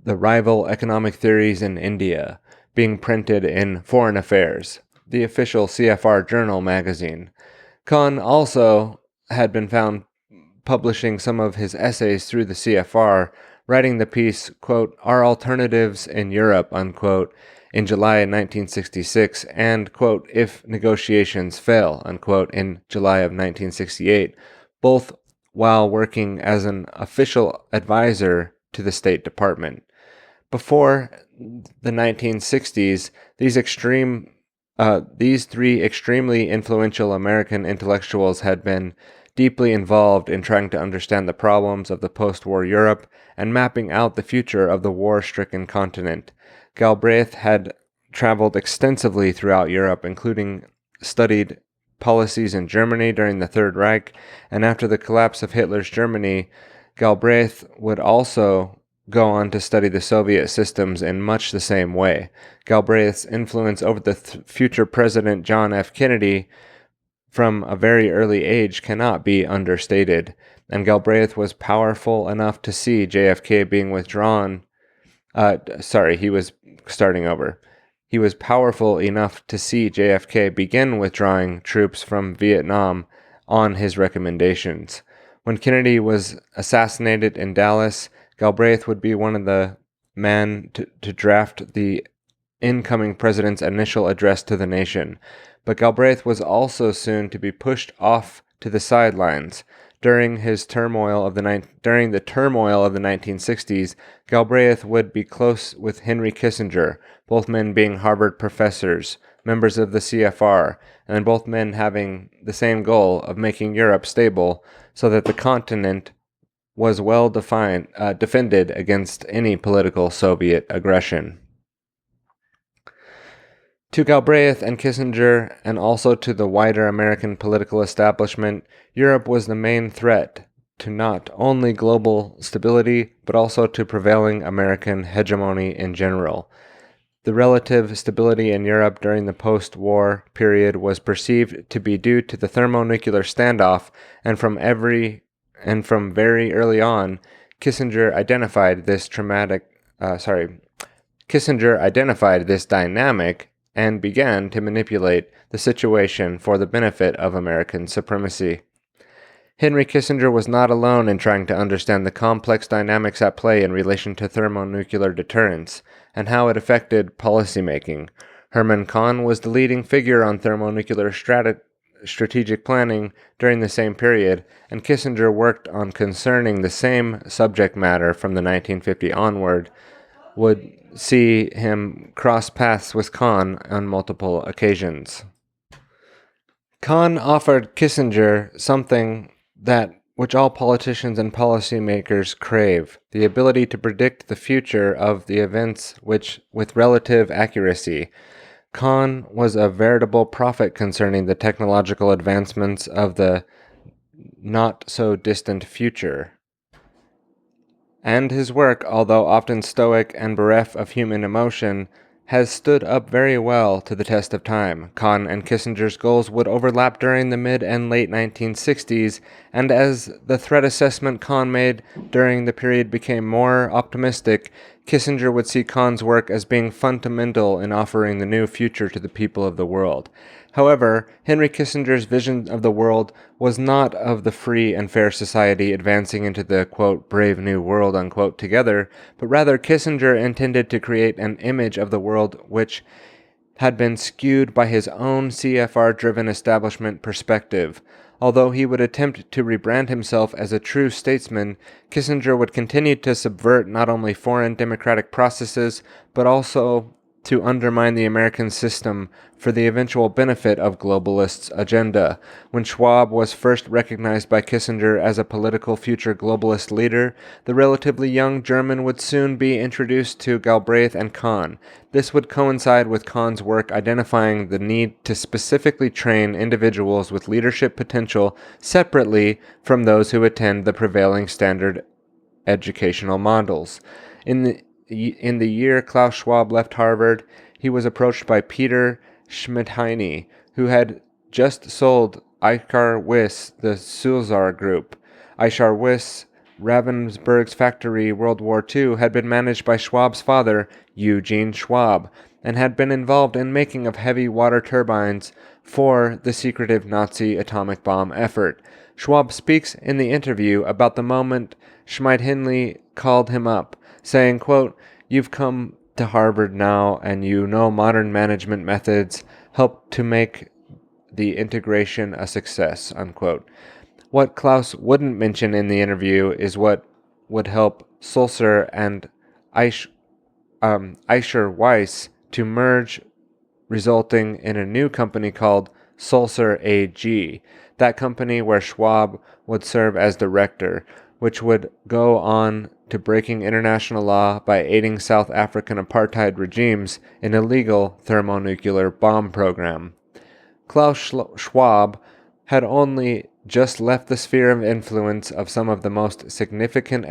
The Rival Economic Theories in India, being printed in Foreign Affairs, the official CFR journal magazine. Kahn also had been found publishing some of his essays through the CFR, writing the piece, quote, "Are Alternatives in Europe," unquote, in July 1966, and, quote, "If Negotiations Fail," unquote, in July of 1968, both while working as an official advisor to the State Department. Before the 1960s, these three extremely influential American intellectuals had been deeply involved in trying to understand the problems of the post-war Europe and mapping out the future of the war-stricken continent. Galbraith had traveled extensively throughout Europe, including studied policies in Germany during the Third Reich, and after the collapse of Hitler's Germany, Galbraith would also go on to study the Soviet systems in much the same way. Galbraith's influence over the future President John F. Kennedy from a very early age cannot be understated, and Galbraith was powerful enough to see JFK being withdrawn. He was starting over. He was powerful enough to see JFK begin withdrawing troops from Vietnam on his recommendations. When Kennedy was assassinated in Dallas, Galbraith would be one of the men to draft the incoming president's initial address to the nation. But Galbraith was also soon to be pushed off to the sidelines. During the turmoil of the 1960s, Galbraith would be close with Henry Kissinger, both men being Harvard professors, members of the CFR, and both men having the same goal of making Europe stable so that the continent was well defended against any political Soviet aggression. To Galbraith and Kissinger, and also to the wider American political establishment, Europe was the main threat to not only global stability, but also to prevailing American hegemony in general. The relative stability in Europe during the post-war period was perceived to be due to the thermonuclear standoff, and from very early on, Kissinger identified this dynamic and began to manipulate the situation for the benefit of American supremacy. Henry Kissinger was not alone in trying to understand the complex dynamics at play in relation to thermonuclear deterrence and how it affected policymaking. Herman Kahn was the leading figure on thermonuclear strategic planning during the same period, and Kissinger worked on concerning the same subject matter from the 1950 onward, would see him cross paths with Kahn on multiple occasions. Kahn offered Kissinger something which all politicians and policymakers crave, the ability to predict the future of the events with relative accuracy. Kahn was a veritable prophet concerning the technological advancements of the not-so-distant future. And his work, although often stoic and bereft of human emotion, has stood up very well to the test of time. Kahn and Kissinger's goals would overlap during the mid and late 1960s, and as the threat assessment Kahn made during the period became more optimistic, Kissinger would see Kahn's work as being fundamental in offering the new future to the people of the world. However, Henry Kissinger's vision of the world was not of the free and fair society advancing into the, quote, brave new world, unquote, together, but rather Kissinger intended to create an image of the world which had been skewed by his own CFR-driven establishment perspective. Although he would attempt to rebrand himself as a true statesman, Kissinger would continue to subvert not only foreign democratic processes, but also to undermine the American system for the eventual benefit of globalists' agenda. When Schwab was first recognized by Kissinger as a political future globalist leader, the relatively young German would soon be introduced to Galbraith and Kahn. This would coincide with Kahn's work identifying the need to specifically train individuals with leadership potential separately from those who attend the prevailing standard educational models. In the year Klaus Schwab left Harvard, he was approached by Peter Schmidheiny, who had just sold Eichar Wyss, the Sulzar Group. Eichar Wyss, Ravensburg's factory World War II, had been managed by Schwab's father, Eugene Schwab, and had been involved in making of heavy water turbines for the secretive Nazi atomic bomb effort. Schwab speaks in the interview about the moment Schmidt-Hindley called him up, saying, quote, "You've come to Harvard now, and you know modern management methods help to make the integration a success," unquote. What Klaus wouldn't mention in the interview is what would help Sulzer and Eicher Weiss to merge, resulting in a new company called Sulzer AG, that company where Schwab would serve as director, which would go on to breaking international law by aiding South African apartheid regimes in illegal thermonuclear bomb program. Klaus Schwab had only just left the sphere of influence of some of the most significant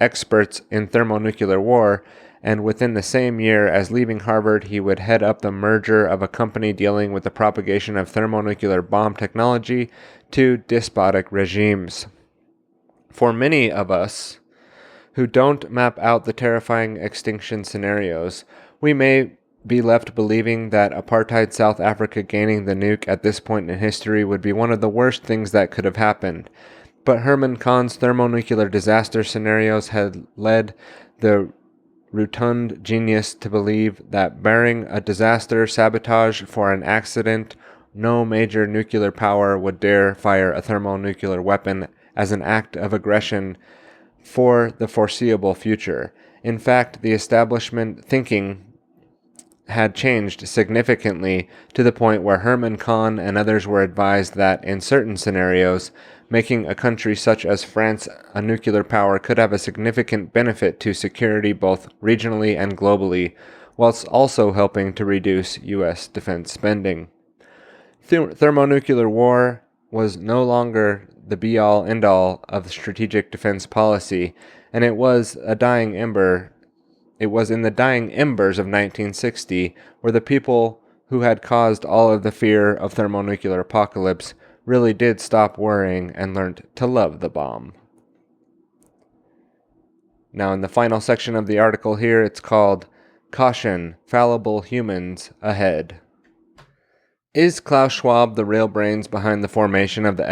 experts in thermonuclear war, and within the same year as leaving Harvard, he would head up the merger of a company dealing with the propagation of thermonuclear bomb technology to despotic regimes. For many of us who don't map out the terrifying extinction scenarios, we may be left believing that apartheid South Africa gaining the nuke at this point in history would be one of the worst things that could have happened. But Herman Kahn's thermonuclear disaster scenarios had led the rotund genius to believe that barring a disaster sabotage for an accident, no major nuclear power would dare fire a thermonuclear weapon as an act of aggression for the foreseeable future. In fact, the establishment thinking had changed significantly to the point where Herman Kahn and others were advised that in certain scenarios, making a country such as France a nuclear power could have a significant benefit to security both regionally and globally, whilst also helping to reduce U.S. defense spending. Thermonuclear war was no longer the be-all, end-all of strategic defense policy, and it was in the dying embers of 1960 where the people who had caused all of the fear of thermonuclear apocalypse really did stop worrying and learned to love the bomb. Now, in the final section of the article here, it's called "Caution, Fallible Humans Ahead." Is Klaus Schwab the real brains behind the formation of the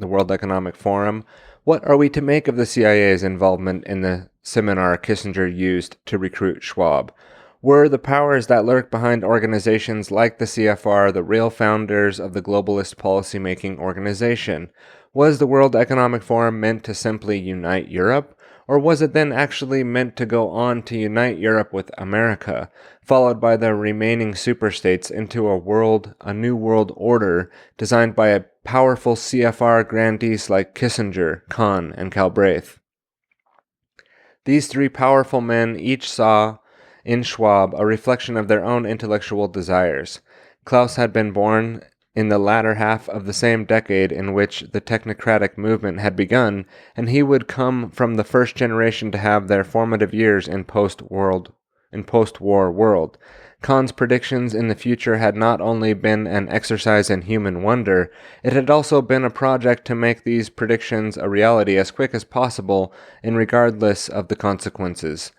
World Economic Forum? What are we to make of the CIA's involvement in the seminar Kissinger used to recruit Schwab? Were the powers that lurk behind organizations like the CFR the real founders of the globalist policymaking organization? Was the World Economic Forum meant to simply unite Europe? Or was it then actually meant to go on to unite Europe with America, followed by the remaining superstates into a new world order designed by a powerful CFR grandees like Kissinger, Kahn, and Galbraith? These three powerful men each saw in Schwab a reflection of their own intellectual desires. Klaus had been born in the latter half of the same decade in which the technocratic movement had begun, and he would come from the first generation to have their formative years in post-war world. Kahn's predictions in the future had not only been an exercise in human wonder, it had also been a project to make these predictions a reality as quick as possible and regardless of the consequences.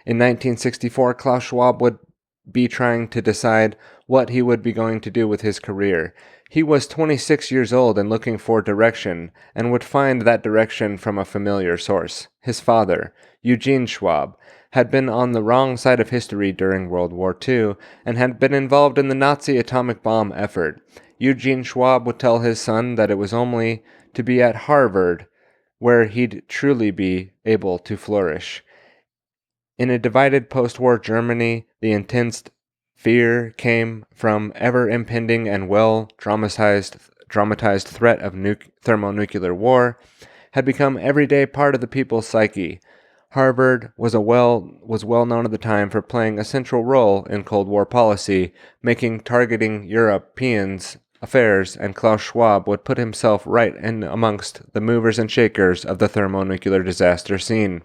In 1964, Klaus Schwab would be trying to decide what he would be going to do with his career. He was 26 years old and looking for direction, and would find that direction from a familiar source. His father, Eugene Schwab, had been on the wrong side of history during World War II, and had been involved in the Nazi atomic bomb effort. Eugene Schwab would tell his son that it was only to be at Harvard where he'd truly be able to flourish. In a divided post-war Germany, the intense fear came from ever-impending and well-dramatized threat of thermonuclear war had become everyday part of the people's psyche. Harvard was well known at the time for playing a central role in Cold War policy, targeting Europeans' affairs, and Klaus Schwab would put himself right in amongst the movers and shakers of the thermonuclear disaster scene.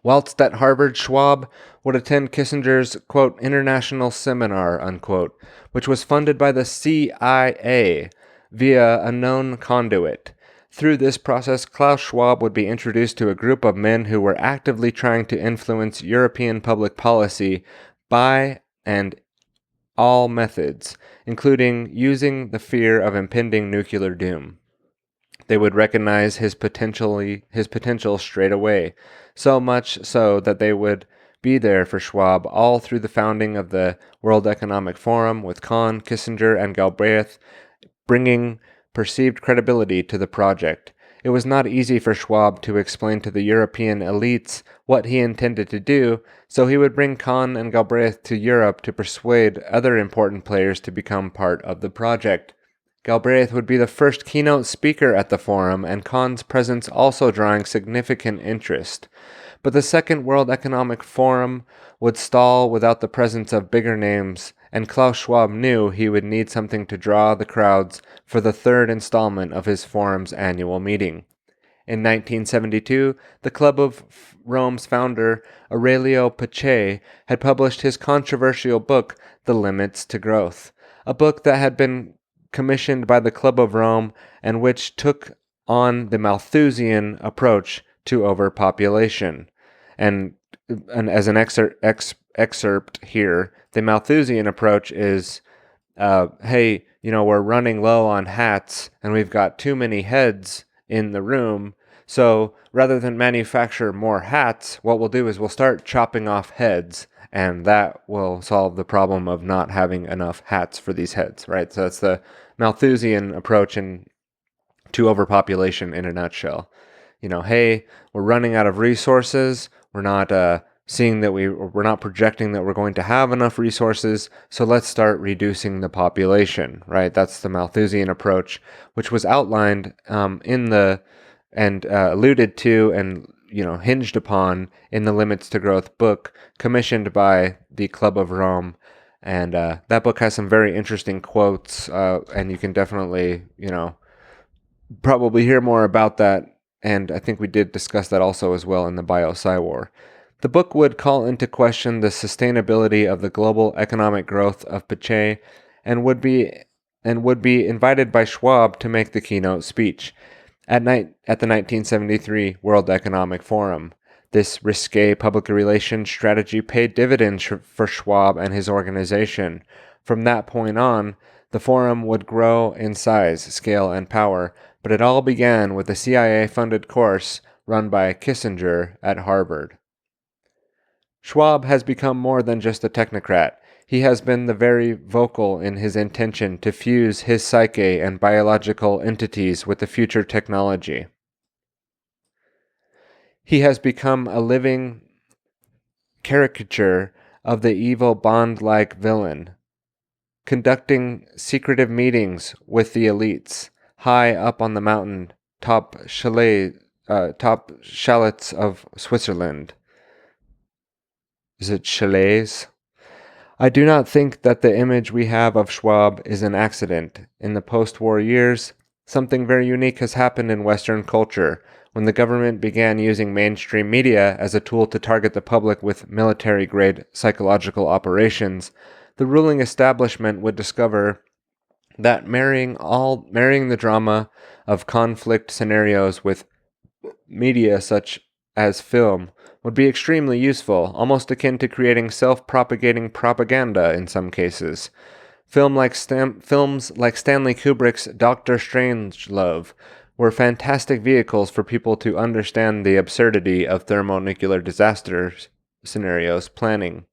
Whilst at Harvard, Schwab would attend Kissinger's, quote, international seminar, unquote, which was funded by the CIA via a known conduit. Through this process, Klaus Schwab would be introduced to a group of men who were actively trying to influence European public policy by and all methods, including using the fear of impending nuclear doom. They would recognize his potential straight away, so much so that they would be there for Schwab all through the founding of the World Economic Forum, with Kahn, Kissinger, and Galbraith bringing perceived credibility to the project. It was not easy for Schwab to explain to the European elites what he intended to do, so he would bring Kahn and Galbraith to Europe to persuade other important players to become part of the project. Galbraith would be the first keynote speaker at the forum, and Kahn's presence also drawing significant interest. But the Second World Economic Forum would stall without the presence of bigger names, and Klaus Schwab knew he would need something to draw the crowds for the third installment of his forum's annual meeting. In 1972, the Club of Rome's founder, Aurelio Pache, had published his controversial book, The Limits to Growth, a book that had been commissioned by the Club of Rome and which took on the Malthusian approach to overpopulation. And as an excerpt here, the Malthusian approach is, hey, we're running low on hats and we've got too many heads in the room. So rather than manufacture more hats, what we'll do is we'll start chopping off heads, and that will solve the problem of not having enough hats for these heads, right? So that's the Malthusian approach to overpopulation in a nutshell. Hey, we're running out of resources. We're not seeing that we're not projecting that we're going to have enough resources. So let's start reducing the population, right? That's the Malthusian approach, which was outlined alluded to and hinged upon in the Limits to Growth book commissioned by the Club of Rome. And that book has some very interesting quotes, and you can definitely, probably hear more about that. And I think we did discuss that also as well in the Bio-Sci War. The book would call into question the sustainability of the global economic growth of Pache and would be invited by Schwab to make the keynote speech at the 1973 World Economic Forum. This risque public relations strategy paid dividends for Schwab and his organization. From that point on, the forum would grow in size, scale, and power, but it all began with a CIA-funded course run by Kissinger at Harvard. Schwab has become more than just a technocrat. He has been very vocal in his intention to fuse his psyche and biological entities with the future technology. He has become a living caricature of the evil Bond-like villain, conducting secretive meetings with the elites high up on the mountain top chalets of Switzerland. Is it chalets? I do not think that the image we have of Schwab is an accident. In the post-war years, something very unique has happened in Western culture. When the government began using mainstream media as a tool to target the public with military-grade psychological operations, the ruling establishment would discover that marrying the drama of conflict scenarios with media such as film would be extremely useful, almost akin to creating self-propagating propaganda in some cases. Films like Stanley Kubrick's Doctor Strangelove were fantastic vehicles for people to understand the absurdity of thermonuclear disaster scenarios planning.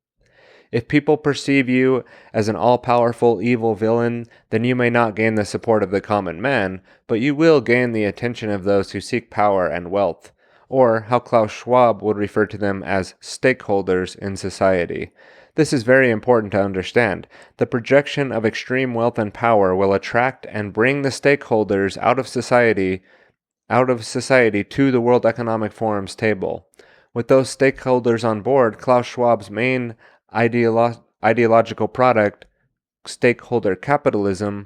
If people perceive you as an all-powerful evil villain, then you may not gain the support of the common man, but you will gain the attention of those who seek power and wealth, or how Klaus Schwab would refer to them as stakeholders in society. This is very important to understand. The projection of extreme wealth and power will attract and bring the stakeholders out of society to the World Economic Forum's table. With those stakeholders on board, Klaus Schwab's main ideological product, stakeholder capitalism,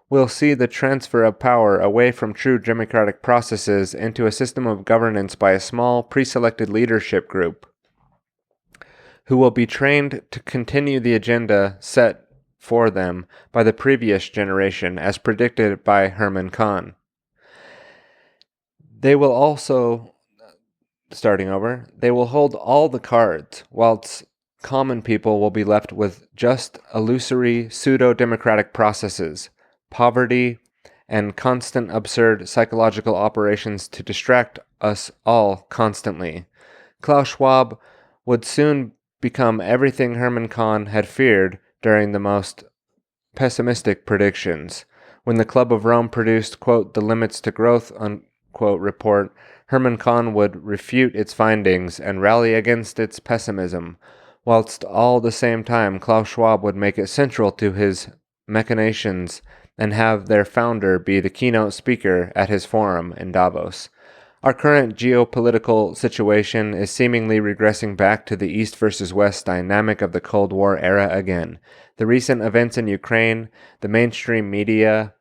will see the transfer of power away from true democratic processes into a system of governance by a small, pre-selected leadership group who will be trained to continue the agenda set for them by the previous generation, as predicted by Herman Kahn. They will also, they will hold all the cards, whilst common people will be left with just illusory pseudo-democratic processes, poverty, and constant absurd psychological operations to distract us all constantly. Klaus Schwab would soon become everything Herman Kahn had feared during the most pessimistic predictions. When the Club of Rome produced, quote, the Limits to Growth, unquote, report, Herman Kahn would refute its findings and rally against its pessimism, whilst all the same time Klaus Schwab would make it central to his machinations and have their founder be the keynote speaker at his forum in Davos. Our current geopolitical situation is seemingly regressing back to the East versus West dynamic of the Cold War era again. The recent events in Ukraine, the mainstream media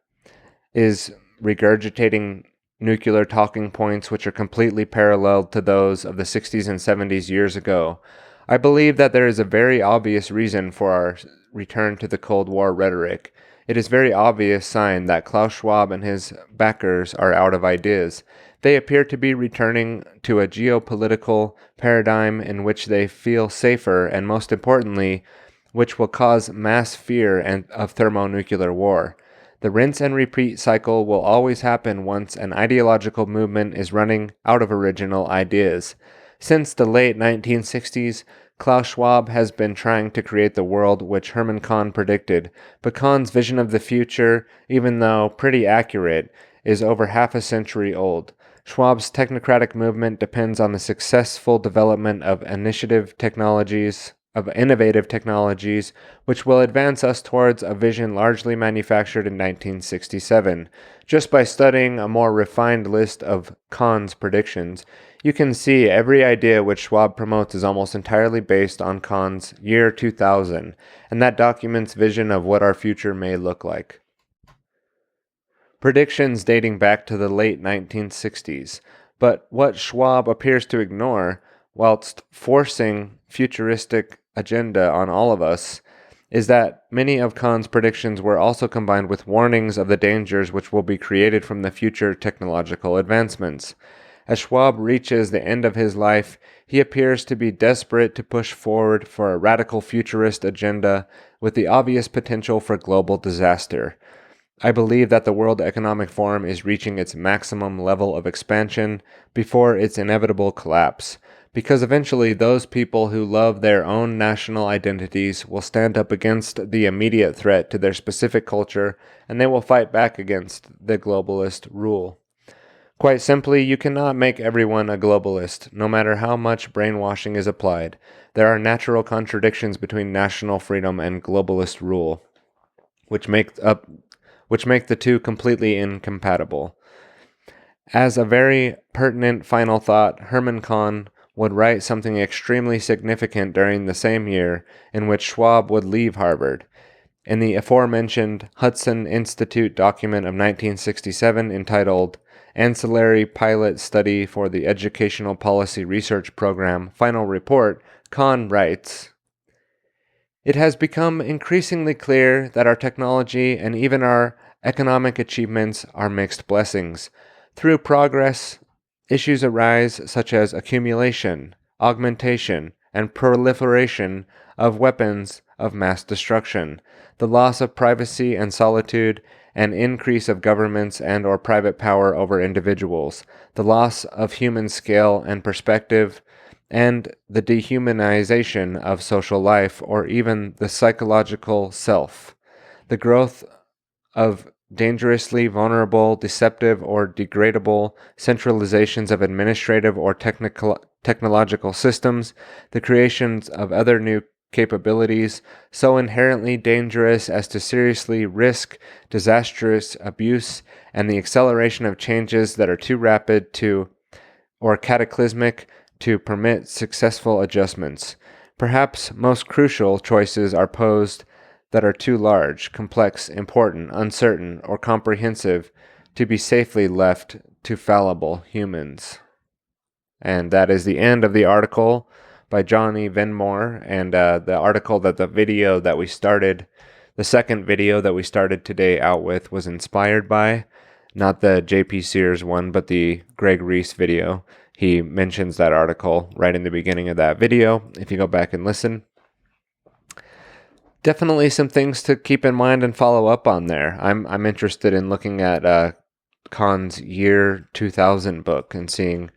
is regurgitating nuclear talking points which are completely paralleled to those of the 60s and 70s years ago. I believe that there is a very obvious reason for our return to the Cold War rhetoric. It is a very obvious sign that Klaus Schwab and his backers are out of ideas. They appear to be returning to a geopolitical paradigm in which they feel safer and, most importantly, which will cause mass fear of thermonuclear war. The rinse and repeat cycle will always happen once an ideological movement is running out of original ideas. Since the late 1960s, Klaus Schwab has been trying to create the world which Herman Kahn predicted, but Kahn's vision of the future, even though pretty accurate, is over half a century old. Schwab's technocratic movement depends on the successful development of innovative technologies, which will advance us towards a vision largely manufactured in 1967. Just by studying a more refined list of Kahn's predictions, you can see every idea which Schwab promotes is almost entirely based on Kahn's year 2000, and that documents vision of what our future may look like. Predictions dating back to the late 1960s, but what Schwab appears to ignore, whilst forcing futuristic agenda on all of us, is that many of Kahn's predictions were also combined with warnings of the dangers which will be created from the future technological advancements. As Schwab reaches the end of his life, he appears to be desperate to push forward for a radical futurist agenda with the obvious potential for global disaster. I believe that the World Economic Forum is reaching its maximum level of expansion before its inevitable collapse, because eventually those people who love their own national identities will stand up against the immediate threat to their specific culture, and they will fight back against the globalist rule. Quite simply, you cannot make everyone a globalist, no matter how much brainwashing is applied. There are natural contradictions between national freedom and globalist rule, which make the two completely incompatible. As a very pertinent final thought, Herman Kahn would write something extremely significant during the same year in which Schwab would leave Harvard. In the aforementioned Hudson Institute document of 1967 entitled Ancillary Pilot Study for the Educational Policy Research Program, Final Report, Kahn writes, "It has become increasingly clear that our technology and even our economic achievements are mixed blessings. Through progress, issues arise such as accumulation, augmentation, and proliferation of weapons of mass destruction, the loss of privacy and solitude, and increase of governments and or private power over individuals, the loss of human scale and perspective, and the dehumanization of social life or even the psychological self, the growth of dangerously vulnerable, deceptive, or degradable centralizations of administrative or technological systems, the creations of other new capabilities so inherently dangerous as to seriously risk disastrous abuse, and the acceleration of changes that are too rapid to or cataclysmic to permit successful adjustments. Perhaps most crucial choices are posed that are too large, complex, important, uncertain, or comprehensive to be safely left to fallible humans." And that is the end of the article by Johnny Venmore, and the second video that we started today out with was inspired by, not the JP Sears one, but the Greg Reese video. He mentions that article right in the beginning of that video, if you go back and listen. Definitely some things to keep in mind and follow up on there. I'm interested in looking at Kahn's year 2000 book and seeing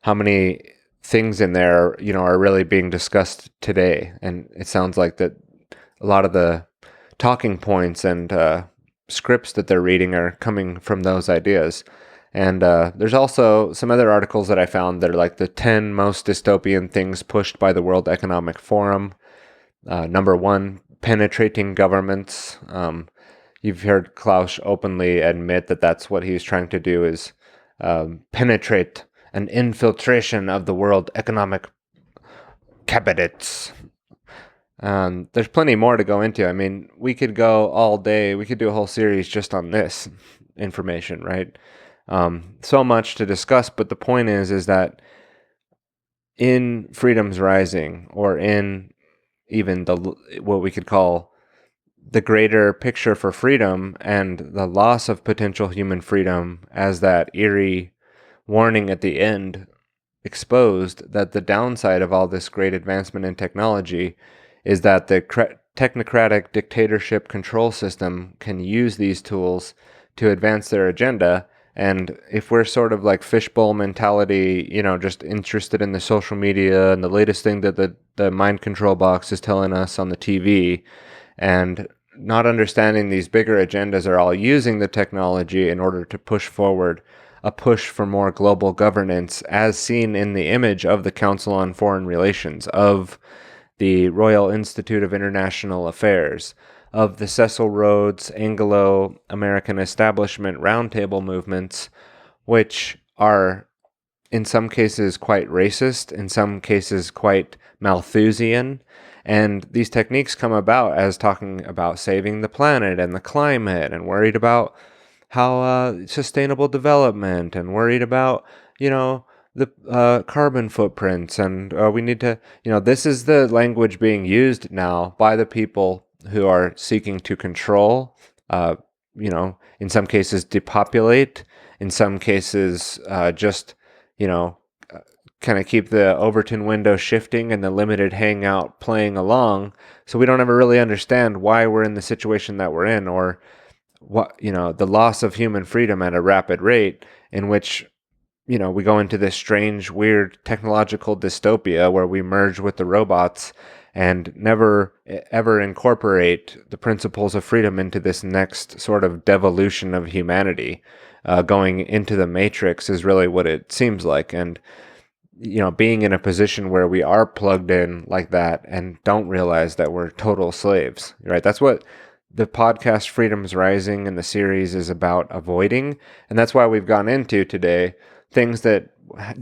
how many things in there, are really being discussed today. And it sounds like that a lot of the talking points and scripts that they're reading are coming from those ideas. And there's also some other articles that I found that are like the 10 most dystopian things pushed by the World Economic Forum. Number one, penetrating governments. You've heard Klaus openly admit that that's what he's trying to do, is penetrate an infiltration of the World Economic Cabinets. There's plenty more to go into. I mean, we could go all day. We could do a whole series just on this information, right? So much to discuss, but the point is that in Freedom's Rising, or in even what we could call the greater picture for freedom and the loss of potential human freedom, as that eerie warning at the end exposed, that the downside of all this great advancement in technology is that the technocratic dictatorship control system can use these tools to advance their agenda. And if we're sort of like fishbowl mentality, just interested in the social media and the latest thing that the mind control box is telling us on the TV, and not understanding these bigger agendas are all using the technology in order to push forward a push for more global governance, as seen in the image of the Council on Foreign Relations, of the Royal Institute of International Affairs, of the Cecil Rhodes Anglo-American Establishment Roundtable movements, which are in some cases quite racist, in some cases quite Malthusian. And these techniques come about as talking about saving the planet and the climate, and worried about how sustainable development, and worried about, the carbon footprints. And we need to, this is the language being used now by the people who are seeking to control, in some cases depopulate, in some cases just, kind of keep the Overton window shifting and the limited hangout playing along, so we don't ever really understand why we're in the situation that we're in, or what, the loss of human freedom at a rapid rate, in which, we go into this strange, weird technological dystopia where we merge with the robots and never ever incorporate the principles of freedom into this next sort of devolution of humanity. Going into the matrix is really what it seems like. And being in a position where we are plugged in like that and don't realize that we're total slaves, right? That's what the podcast Freedom's Rising and the series is about avoiding. And that's why we've gone into today things that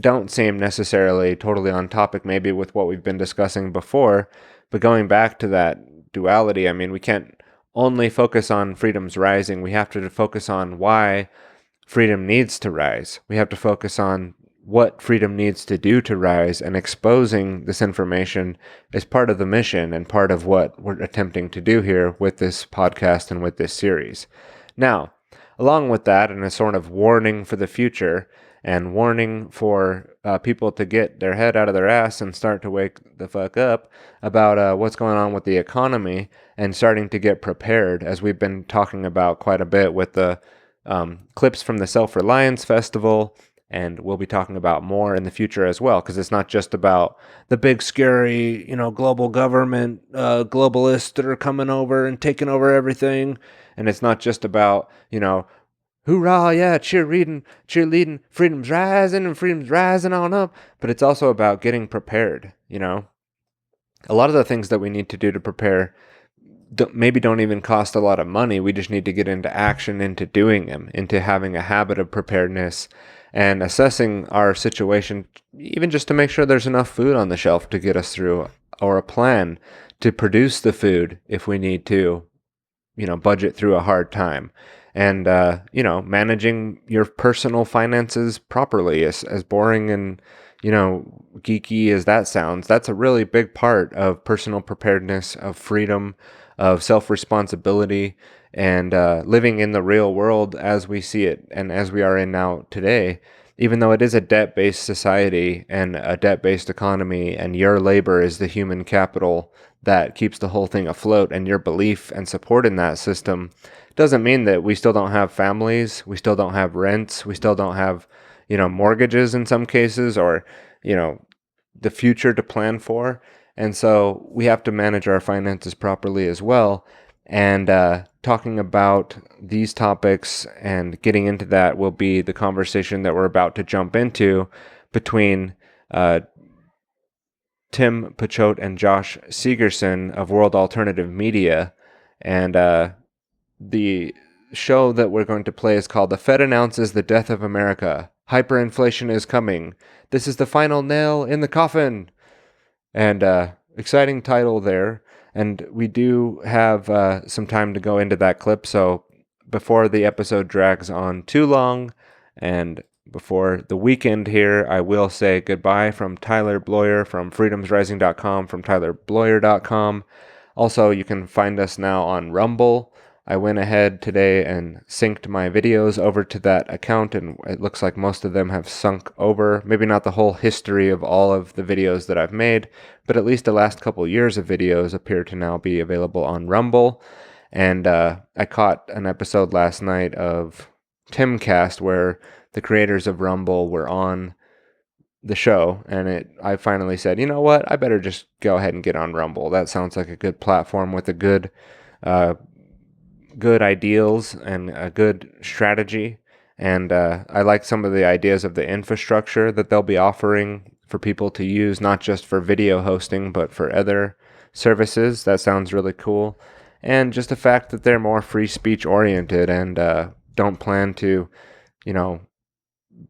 don't seem necessarily totally on topic, maybe with what we've been discussing before, but going back to that duality. I mean, we can't only focus on Freedom's Rising. We have to focus on why freedom needs to rise. We have to focus on what freedom needs to do to rise, and exposing this information is part of the mission and part of what we're attempting to do here with this podcast and with this series. Now, along with that, and a sort of warning for the future, and warning for people to get their head out of their ass and start to wake the fuck up about what's going on with the economy, and starting to get prepared, as we've been talking about quite a bit with the clips from the Self-Reliance Festival. And we'll be talking about more in the future as well, because it's not just about the big, scary, global government, globalists that are coming over and taking over everything. And it's not just about, hoorah, yeah, cheerleading, freedom's rising and freedom's rising on up. But it's also about getting prepared, A lot of the things that we need to do to prepare maybe don't even cost a lot of money. We just need to get into action, into doing them, into having a habit of preparedness, and assessing our situation, even just to make sure there's enough food on the shelf to get us through, or a plan to produce the food if we need to, budget through a hard time. And, managing your personal finances properly, as boring and, geeky as that sounds, that's a really big part of personal preparedness, of freedom, of self-responsibility, and living in the real world as we see it and as we are in now today. even though it is a debt-based society and a debt-based economy, and your labor is the human capital that keeps the whole thing afloat, and your belief and support in that system doesn't mean that we still don't have families, we still don't have rents, we still don't have, mortgages in some cases, or, the future to plan for. And so we have to manage our finances properly as well. And talking about these topics and getting into that will be the conversation that we're about to jump into between Tim Pachote and Josh Segerson of World Alternative Media. And the show that we're going to play is called "The Fed Announces the Death of America. Hyperinflation is Coming. This is the final nail in the coffin." And exciting title there. And we do have some time to go into that clip. So before the episode drags on too long and before the weekend here, I will say goodbye from Tyler Bloyer from freedomsrising.com, from tylerbloyer.com. Also, you can find us now on Rumble. I went ahead today and synced my videos over to that account, and it looks like most of them have sunk over. Maybe not the whole history of all of the videos that I've made, but at least the last couple years of videos appear to now be available on Rumble. And I caught an episode last night of Timcast where the creators of Rumble were on the show, and I finally said, you know what, I better just go ahead and get on Rumble. That sounds like a good platform with a good ideals and a good strategy. And I like some of the ideas of the infrastructure that they'll be offering for people to use, not just for video hosting, but for other services. That sounds really cool. And just the fact that they're more free speech oriented and don't plan to,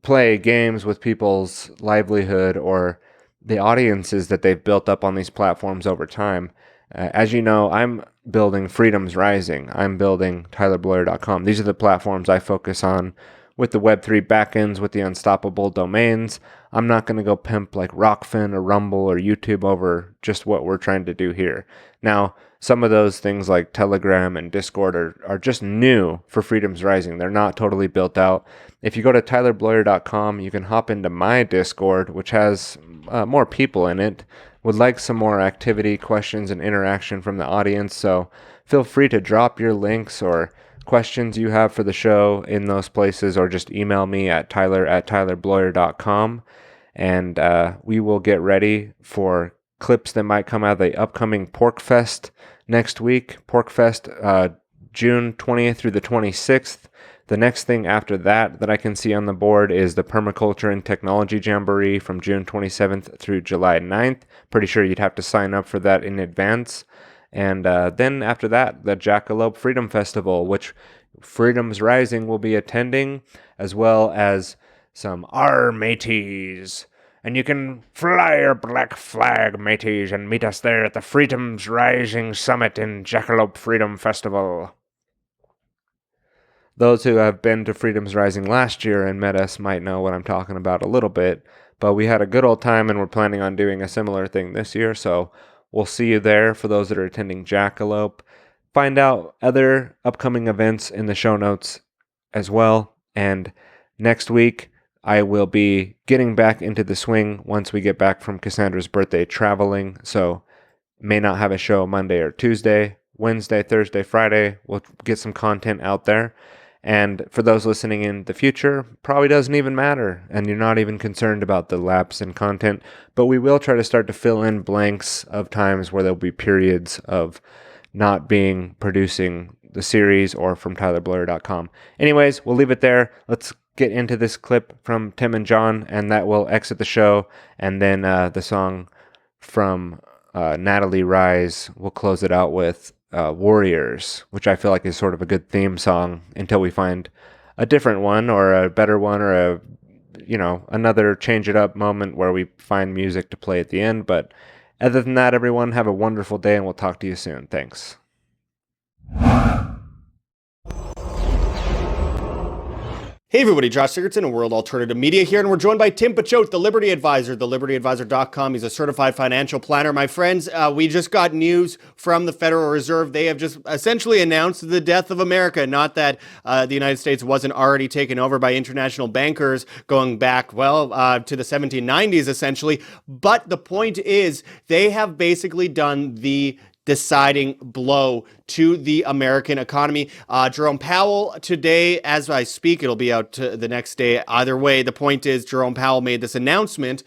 play games with people's livelihood or the audiences that they've built up on these platforms over time. As you know, I'm building Freedom's Rising. I'm building tylerbloyer.com. These are the platforms I focus on with the Web3 backends, with the unstoppable domains. I'm not going to go pimp like Rockfin or Rumble or YouTube over just what we're trying to do here. Now, some of those things like Telegram and Discord are just new for Freedom's Rising. They're not totally built out. If you go to tylerbloyer.com, you can hop into my Discord, which has more people in it. Would like some more activity, questions, and interaction from the audience. So feel free to drop your links or questions you have for the show in those places, or just email me at tyler@tylerbloyer.com. And we will get ready for clips that might come out of the upcoming Pork Fest next week. Pork Fest, June 20th through the 26th. The next thing after that I can see on the board is the Permaculture and Technology Jamboree from June 27th through July 9th. Pretty sure you'd have to sign up for that in advance. And then after that, the Jackalope Freedom Festival, which Freedom's Rising will be attending, as well as some "Our mateys." And you can fly your black flag, mateys, and meet us there at the Freedom's Rising Summit in Jackalope Freedom Festival. Those who have been to Freedom's Rising last year and met us might know what I'm talking about a little bit, but we had a good old time and we're planning on doing a similar thing this year, so we'll see you there for those that are attending Jackalope. Find out other upcoming events in the show notes as well, and next week I will be getting back into the swing once we get back from Cassandra's birthday traveling, so may not have a show Monday or Tuesday. Wednesday, Thursday, Friday, we'll get some content out there. And for those listening in the future, probably doesn't even matter, and you're not even concerned about the lapse in content, but we will try to start to fill in blanks of times where there'll be periods of not producing the series or from tylerbloyer.com. Anyways, we'll leave it there. Let's get into this clip from Tim and John, and that will exit the show, and then the song from Natalie Rise will close it out with Warriors, which I feel like is sort of a good theme song until we find a different one or a better one, or another change it up moment where we find music to play at the end. But other than that, everyone, have a wonderful day and we'll talk to you soon. Thanks. Hey everybody, Josh Sigurdson of World Alternative Media here, and we're joined by Tim Pachote, the Liberty Advisor, thelibertyadvisor.com. He's a certified financial planner. My friends, we just got news from the Federal Reserve. They have just essentially announced the death of America. Not that the United States wasn't already taken over by international bankers going back, to the 1790s, essentially. But the point is, they have basically done the deciding blow to the American economy. Jerome Powell today, as I speak, it'll be out the next day. Either way, the point is Jerome Powell made this announcement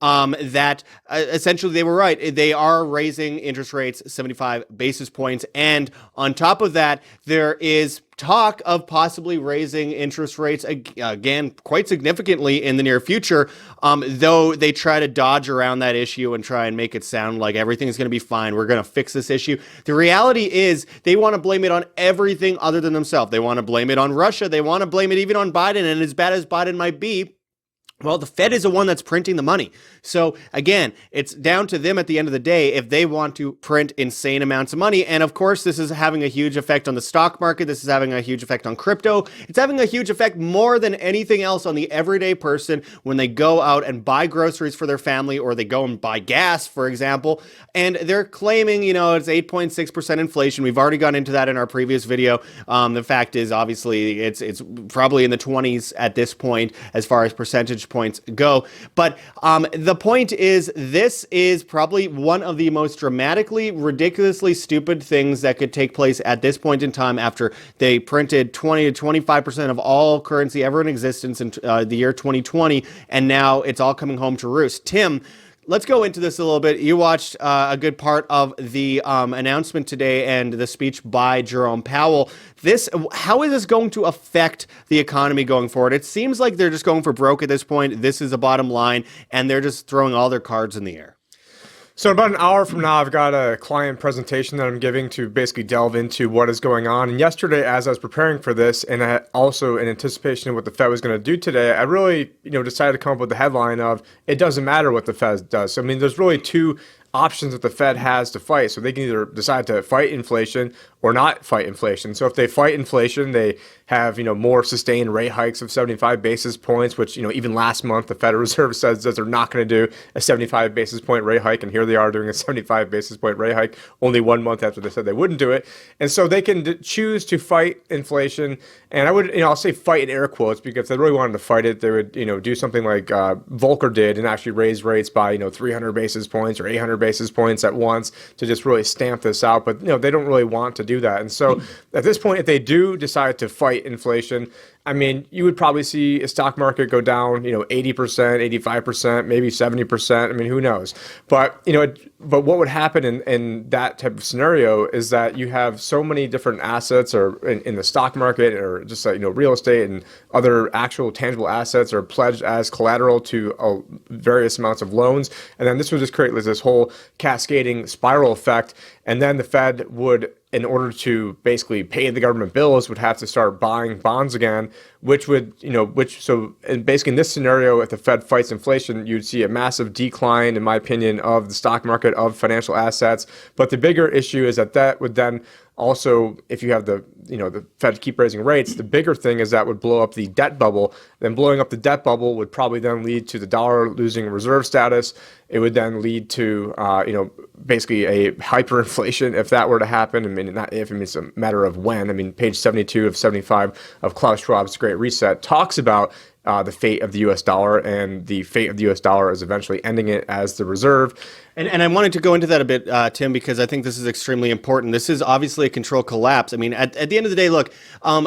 that essentially they were right. They are raising interest rates 75 basis points. And on top of that, there is talk of possibly raising interest rates again quite significantly in the near future, though they try to dodge around that issue and try and make it sound like everything's going to be fine. We're going to fix this issue. The reality is they want to blame it on everything other than themselves. They want to blame it on Russia. They want to blame it even on Biden. And as bad as Biden might be, well, the Fed is the one that's printing the money. So again, it's down to them at the end of the day if they want to print insane amounts of money. And of course, this is having a huge effect on the stock market. This is having a huge effect on crypto. It's having a huge effect more than anything else on the everyday person when they go out and buy groceries for their family, or they go and buy gas, for example. And they're claiming, it's 8.6% inflation. We've already gone into that in our previous video. The fact is, obviously, it's probably in the 20s at this point as far as percentage points go. But the point is, this is probably one of the most dramatically, ridiculously stupid things that could take place at this point in time after they printed 20 to 25% of all currency ever in existence in the year 2020. And now it's all coming home to roost. Tim, let's go into this a little bit. You watched a good part of the announcement today and the speech by Jerome Powell. How is this going to affect the economy going forward? It seems like they're just going for broke at this point. This is the bottom line, and they're just throwing all their cards in the air. So about an hour from now, I've got a client presentation that I'm giving to basically delve into what is going on. And yesterday, as I was preparing for this, and also in anticipation of what the Fed was going to do today, I really, decided to come up with the headline of, it doesn't matter what the Fed does. So, there's really two options that the Fed has to fight. So they can either decide to fight inflation or not fight inflation. So if they fight inflation, they have, more sustained rate hikes of 75 basis points, which, even last month, the Federal Reserve says that they're not going to do a 75 basis point rate hike. And here they are doing a 75 basis point rate hike only 1 month after they said they wouldn't do it. And so they can choose to fight inflation. And I would, I'll say fight in air quotes, because if they really wanted to fight it, they would, do something like Volcker did and actually raise rates by, 300 basis points or 800 basis points at once to just really stamp this out. But, they don't really want to do that. And so at this point, if they do decide to fight inflation, you would probably see a stock market go down, 80%, 85%, maybe 70%. Who knows? But, but what would happen in that type of scenario is that you have so many different assets or in the stock market, or just real estate and other actual tangible assets are pledged as collateral to various amounts of loans. And then this would just create this whole cascading spiral effect. And then the Fed would, in order to basically pay the government bills, would have to start buying bonds again, which would, and basically in this scenario, if the Fed fights inflation, you'd see a massive decline, in my opinion, of the stock market, of financial assets. But the bigger issue is that would then also, if you have the Fed keep raising rates, the bigger thing is that would blow up the debt bubble. Then blowing up the debt bubble would probably then lead to the dollar losing reserve status. It would then lead to, basically a hyperinflation if that were to happen. Not if, it's a matter of when. Page 72 of 75 of Klaus Schwab's Great Reset talks about the fate of the U.S. dollar, and the fate of the U.S. dollar is eventually ending it as the reserve. And I wanted to go into that a bit, Tim, because I think this is extremely important. This is obviously a control collapse. At the end of the day, look,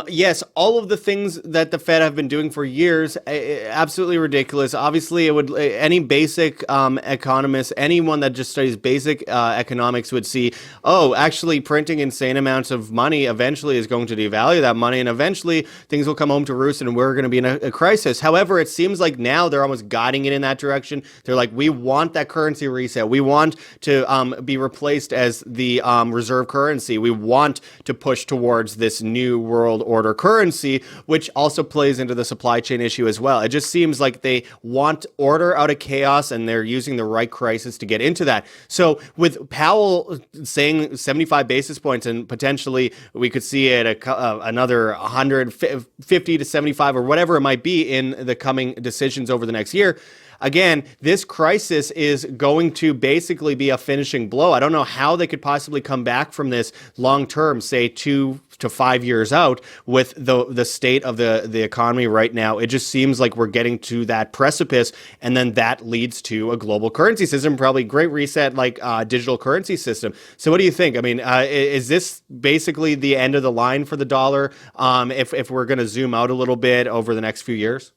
yes, all of the things that the Fed have been doing for years, absolutely ridiculous. Obviously, it would any basic economist, anyone that just studies basic economics would see, actually printing insane amounts of money eventually is going to devalue that money, and eventually things will come home to roost, and we're going to be in a crisis. However, it seems like now they're almost guiding it in that direction. They're like, we want that currency reset. We want to be replaced as the reserve currency. We want to push towards this new world order currency, which also plays into the supply chain issue as well. It just seems like they want order out of chaos, and they're using the right crisis to get into that. So with Powell saying 75 basis points, and potentially we could see it another 150 to 75 or whatever it might be in the coming decisions over the next year. Again, this crisis is going to basically be a finishing blow. I don't know how they could possibly come back from this long term, say 2 to 5 years out, with the state of the economy right now. It just seems like we're getting to that precipice, and then that leads to a global currency system, probably great reset, like digital currency system. So what do you think? I mean, is this basically the end of the line for the dollar if we're going to zoom out a little bit over the next few years?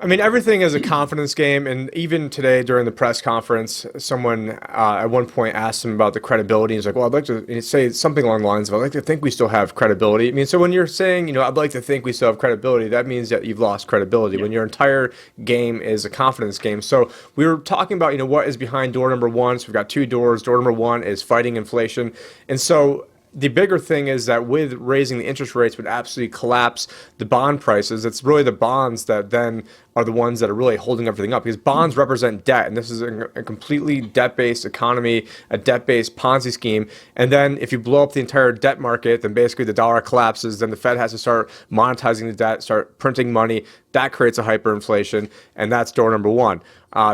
I mean, everything is a confidence game, and even today during the press conference, someone at one point asked him about the credibility. He's like, well, I'd like to say something along the lines of, I'd like to think we still have credibility. I mean, so when you're saying, I'd like to think we still have credibility, that means that you've lost credibility when your entire game is a confidence game. So we were talking about, what is behind door number one. So we've got two doors. Door number one is fighting inflation. And so the bigger thing is that with raising the interest rates would absolutely collapse the bond prices. It's really the bonds that then are the ones that are really holding everything up, because bonds represent debt, and this is a completely debt-based economy, a debt-based Ponzi scheme. And then if you blow up the entire debt market, then basically the dollar collapses, then the Fed has to start monetizing the debt, start printing money. That creates a hyperinflation, and that's door number one.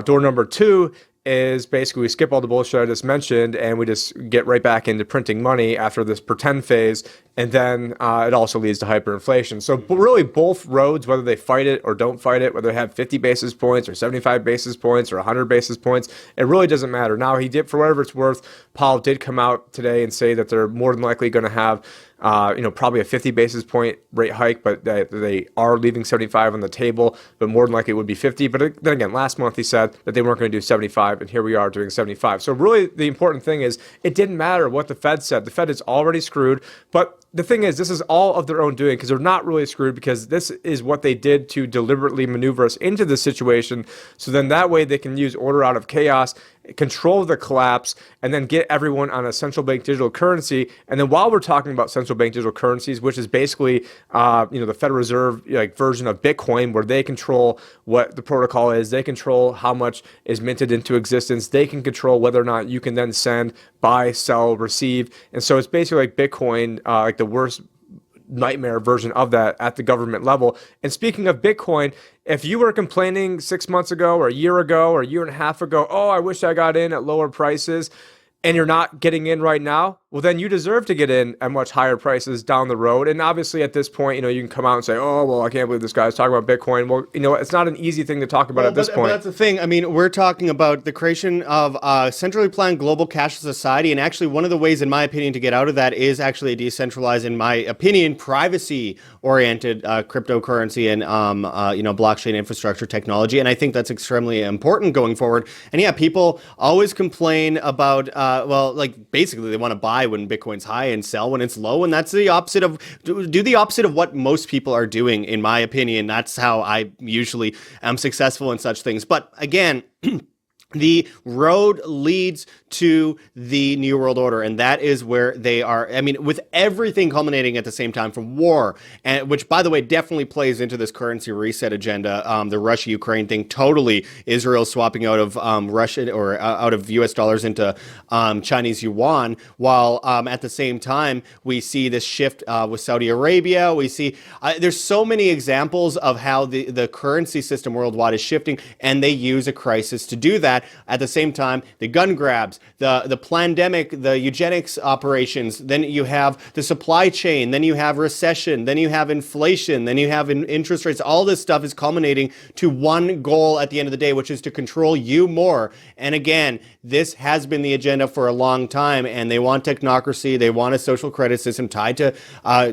Door number two is basically we skip all the bullshit I just mentioned, and we just get right back into printing money after this pretend phase, and then it also leads to hyperinflation. So really both roads, whether they fight it or don't fight it, whether they have 50 basis points or 75 basis points or 100 basis points, it really doesn't matter. Now, he did, for whatever it's worth, Powell did come out today and say that they're more than likely going to have probably a 50 basis point rate hike, but they are leaving 75 on the table, but more than likely it would be 50. But then again, last month he said that they weren't going to do 75, and here we are doing 75. So really the important thing is it didn't matter what the Fed said. The Fed is already screwed, but the thing is, this is all of their own doing, because they're not really screwed, because this is what they did to deliberately maneuver us into this situation. So then that way they can use order out of chaos, control the collapse, and then get everyone on a central bank digital currency. And then while we're talking about central bank digital currencies, which is basically the Federal Reserve version of Bitcoin, where they control what the protocol is, they control how much is minted into existence, they can control whether or not you can then send, buy, sell, receive. And so it's basically like Bitcoin, like the worst nightmare version of that at the government level. And speaking of Bitcoin, if you were complaining 6 months ago or a year ago or a year and a half ago, oh, I wish I got in at lower prices, and you're not getting in right now, well, then you deserve to get in at much higher prices down the road. And obviously at this point, you can come out and say, oh, well, I can't believe this guy's talking about Bitcoin. Well, it's not an easy thing to talk about at this point. But that's the thing. I mean, we're talking about the creation of a centrally planned global cashless society. And actually, one of the ways, in my opinion, to get out of that is actually a decentralized, in my opinion, privacy-oriented cryptocurrency and, blockchain infrastructure technology. And I think that's extremely important going forward. And yeah, people always complain about, basically they want to buy when Bitcoin's high and sell when it's low. And that's the opposite of, do the opposite of what most people are doing, in my opinion. That's how I usually am successful in such things. But again, the road leads to the New World Order, and that is where they are. I mean, with everything culminating at the same time, from war, and which, by the way, definitely plays into this currency reset agenda. The Russia-Ukraine thing, totally. Israel swapping out of Russian or out of U.S. dollars into Chinese yuan, while at the same time we see this shift with Saudi Arabia. We see there's so many examples of how the currency system worldwide is shifting, and they use a crisis to do that. At the same time, the gun grabs, the pandemic, the eugenics operations, then you have the supply chain, then you have recession, then you have inflation, then you have interest rates. All this stuff is culminating to one goal at the end of the day, which is to control you more. And again, this has been the agenda for a long time, and they want technocracy. They want a social credit system tied to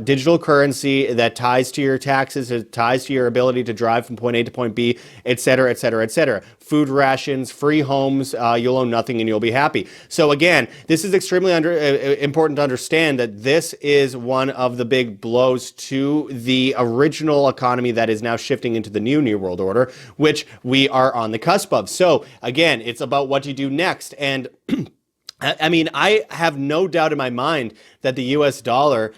digital currency that ties to your taxes, it ties to your ability to drive from point A to point B, et cetera, et cetera, et cetera. Food rations, free free homes, you'll own nothing, and you'll be happy. So again, this is extremely important to understand that this is one of the big blows to the original economy that is now shifting into the new world order, which we are on the cusp of. So again, it's about what you do next. And I mean, I have no doubt in my mind that the US dollar,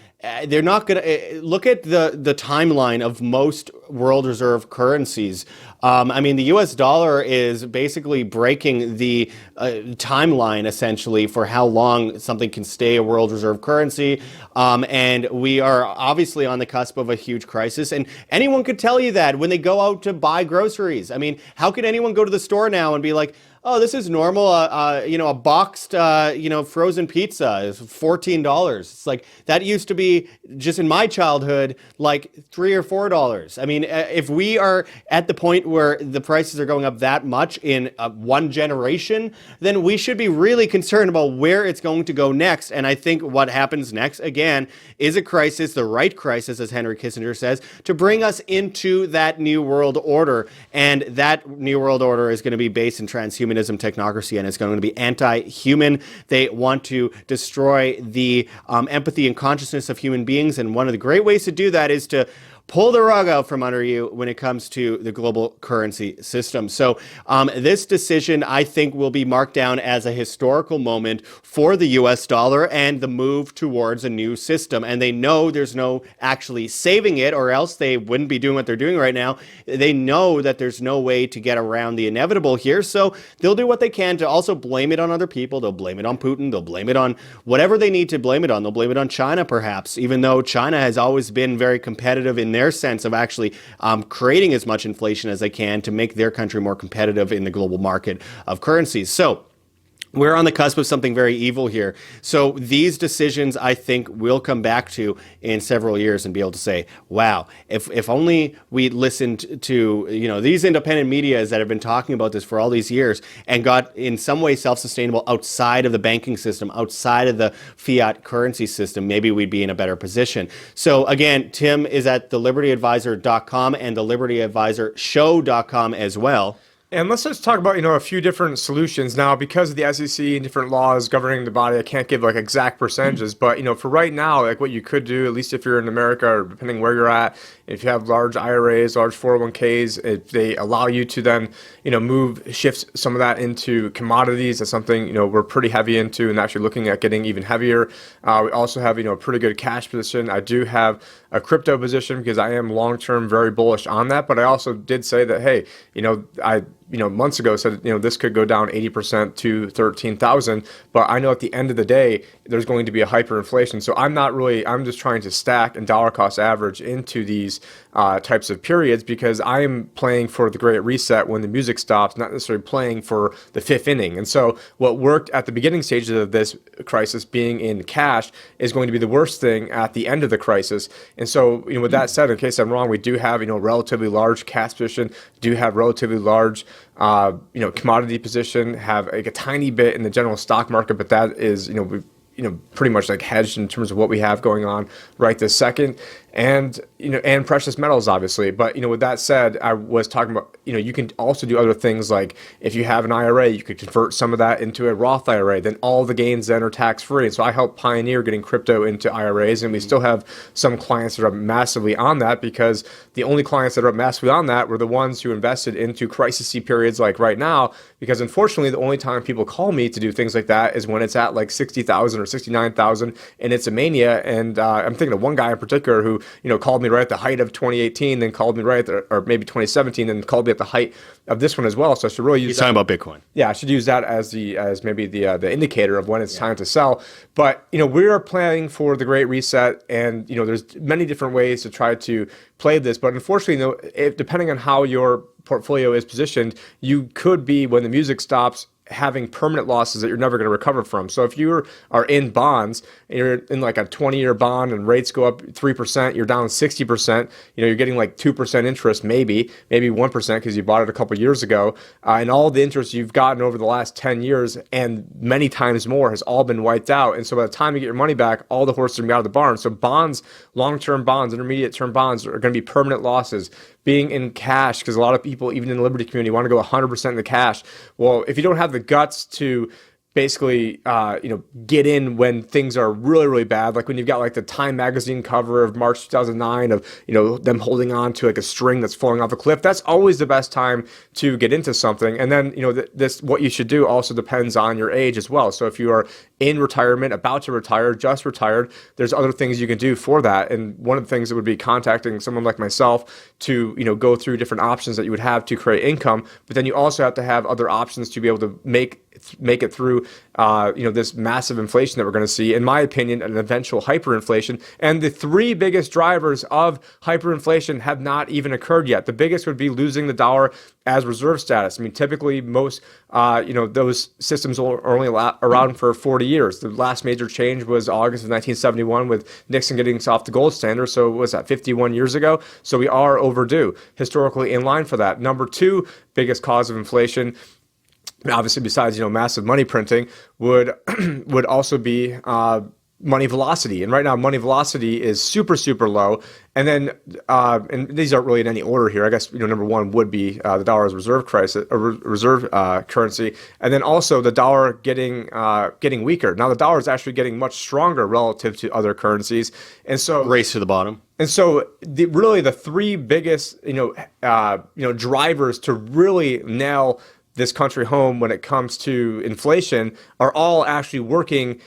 they're not going to look at the timeline of most world reserve currencies. I mean, the US dollar is basically breaking the timeline essentially for how long something can stay a world reserve currency. And we are obviously on the cusp of a huge crisis. And anyone could tell you that when they go out to buy groceries. I mean, how could anyone go to the store now and be like, oh, this is normal. A boxed, frozen pizza is $14. It's like that used to be, just in my childhood, like $3 or $4. I mean, if we are at the point where the prices are going up that much in one generation, then we should be really concerned about where it's going to go next. And I think what happens next, again, is a crisis, the right crisis, as Henry Kissinger says, to bring us into that new world order. And that new world order is going to be based in transhumanism, technocracy, and it's going to be anti-human. They want to destroy the empathy and consciousness of human beings, and one of the great ways to do that is to pull the rug out from under you when it comes to the global currency system. So this decision, I think, will be marked down as a historical moment for the US dollar and the move towards a new system. And they know there's no actually saving it, or else they wouldn't be doing what they're doing right now. They know that there's no way to get around the inevitable here. So they'll do what they can to also blame it on other people. They'll blame it on Putin. They'll blame it on whatever they need to blame it on. They'll blame it on China, perhaps, even though China has always been very competitive in their sense of actually creating as much inflation as they can to make their country more competitive in the global market of currencies. So we're on the cusp of something very evil here. So these decisions, I think, will come back to in several years and be able to say, wow, if only we listened to, these independent medias that have been talking about this for all these years and got in some way self-sustainable outside of the banking system, outside of the fiat currency system, maybe we'd be in a better position. So again, Tim is at thelibertyadvisor.com and thelibertyadvisorshow.com as well. And let's just talk about, a few different solutions. Now, because of the SEC and different laws governing the body, I can't give exact percentages, but, for right now, what you could do, at least if you're in America or depending where you're at, if you have large IRAs, large 401ks, if they allow you to then, shift some of that into commodities. That's something, we're pretty heavy into and actually looking at getting even heavier. We also have, a pretty good cash position. I do have a crypto position because I am long-term very bullish on that, but I also did say that, hey, I months ago said, this could go down 80% to 13,000. But I know at the end of the day, there's going to be a hyperinflation. So I'm just trying to stack and dollar cost average into these types of periods because I am playing for the Great Reset when the music stops, not necessarily playing for the fifth inning. And so what worked at the beginning stages of this crisis, being in cash, is going to be the worst thing at the end of the crisis. And so, with that said, in case I'm wrong, we do have, relatively large cash position, do have relatively large commodity position, have a tiny bit in the general stock market, but that is, pretty much hedged in terms of what we have going on right this second. And and precious metals, obviously. But with that said, I was talking about you can also do other things, like if you have an IRA, you could convert some of that into a Roth IRA. Then all the gains then are tax free. And so I helped pioneer getting crypto into IRAs, and we still have some clients that are massively on that because the only clients that are massively on that were the ones who invested into crisis-y periods like right now. Because unfortunately, the only time people call me to do things like that is when it's at 60,000 or 69,000, and it's a mania. And I'm thinking of one guy in particular who called me right at the height of 2018, then called me right at or maybe 2017, then called me at the height of this one as well. So I should really use. He's talking about Bitcoin. Yeah, I should use that as maybe the indicator of when it's time to sell. But we are planning for the Great Reset, and there's many different ways to try to play this. But unfortunately, depending on how your portfolio is positioned, you could be, when the music stops, having permanent losses that you're never going to recover from. So if you are in bonds, and you're in like a 20-year bond and rates go up 3%, you're down 60%, you're getting like 2% interest, maybe 1% because you bought it a couple years ago. And all the interest you've gotten over the last 10 years and many times more has all been wiped out. And so by the time you get your money back, all the horses are going to be out of the barn. So bonds, long-term bonds, intermediate-term bonds are going to be permanent losses. Being in cash, because a lot of people, even in the Liberty community, want to go 100% in the cash. Well, if you don't have the guts to basically, get in when things are really, really bad, like when you've got like the Time magazine cover of March 2009 of, them holding on to like a string that's falling off a cliff, that's always the best time to get into something. And then, this, what you should do also depends on your age as well. So if you are in retirement, about to retire, just retired, there's other things you can do for that. And one of the things that would be contacting someone like myself to, go through different options that you would have to create income. But then you also have to have other options to be able to make it through, this massive inflation that we're going to see, in my opinion, an eventual hyperinflation. And the three biggest drivers of hyperinflation have not even occurred yet. The biggest would be losing the dollar as reserve status. I mean, typically most, those systems are only around for 40 years. The last major change was August of 1971 with Nixon getting us off the gold standard. So what was that, 51 years ago? So we are overdue, historically in line for that. Number two biggest cause of inflation, obviously besides massive money printing, would also be money velocity. And right now money velocity is super, super low. And then and these aren't really in any order here. I guess number one would be the dollar's reserve currency, and then also the dollar getting weaker. Now the dollar is actually getting much stronger relative to other currencies, and so Race to the bottom. And so really the three biggest drivers to really nail this country home when it comes to inflation are all actually working,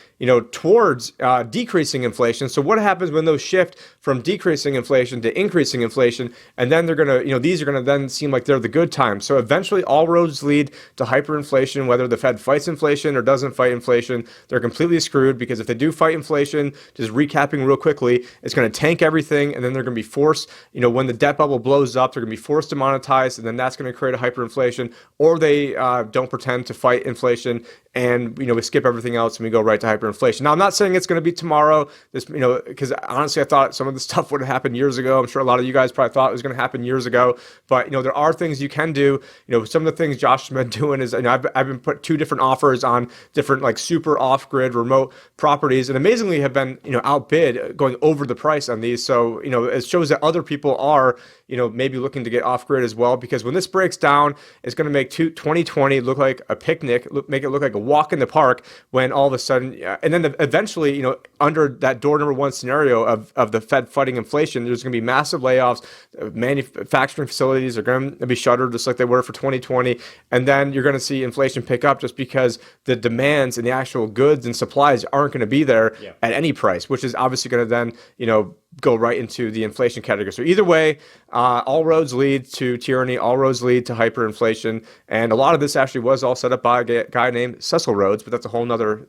towards decreasing inflation. So what happens when those shift from decreasing inflation to increasing inflation? And then they're going to, these are going to then seem like they're the good times. So eventually all roads lead to hyperinflation. Whether the Fed fights inflation or doesn't fight inflation, they're completely screwed, because if they do fight inflation, just recapping real quickly, it's going to tank everything. And then they're going to be forced, when the debt bubble blows up, they're going to be forced to monetize. And then that's going to create a hyperinflation. Or they don't pretend to fight inflation, and we skip everything else and we go right to hyperinflation. Now, I'm not saying it's going to be tomorrow. This, because honestly, I thought some of the stuff would have happened years ago. I'm sure a lot of you guys probably thought it was going to happen years ago. But there are things you can do. Some of the things Josh has been doing is, I've been put 2 different offers on different like super off-grid remote properties, and amazingly have been outbid, going over the price on these. So it shows that other people are maybe looking to get off-grid as well, because when this breaks down, it's going to make 2020 look like a picnic, make it look like a walk in the park, when all of a sudden, and then eventually, under that door number one scenario of the Fed fighting inflation, there's going to be massive layoffs. Manufacturing facilities are going to be shuttered just like they were for 2020. And then you're going to see inflation pick up, just because the demands and the actual goods and supplies aren't going to be there at any price, which is obviously going to then, go right into the inflation category. So either way, all roads lead to tyranny, all roads lead to hyperinflation. And a lot of this actually was all set up by a guy named Cecil Rhodes, but that's a whole nother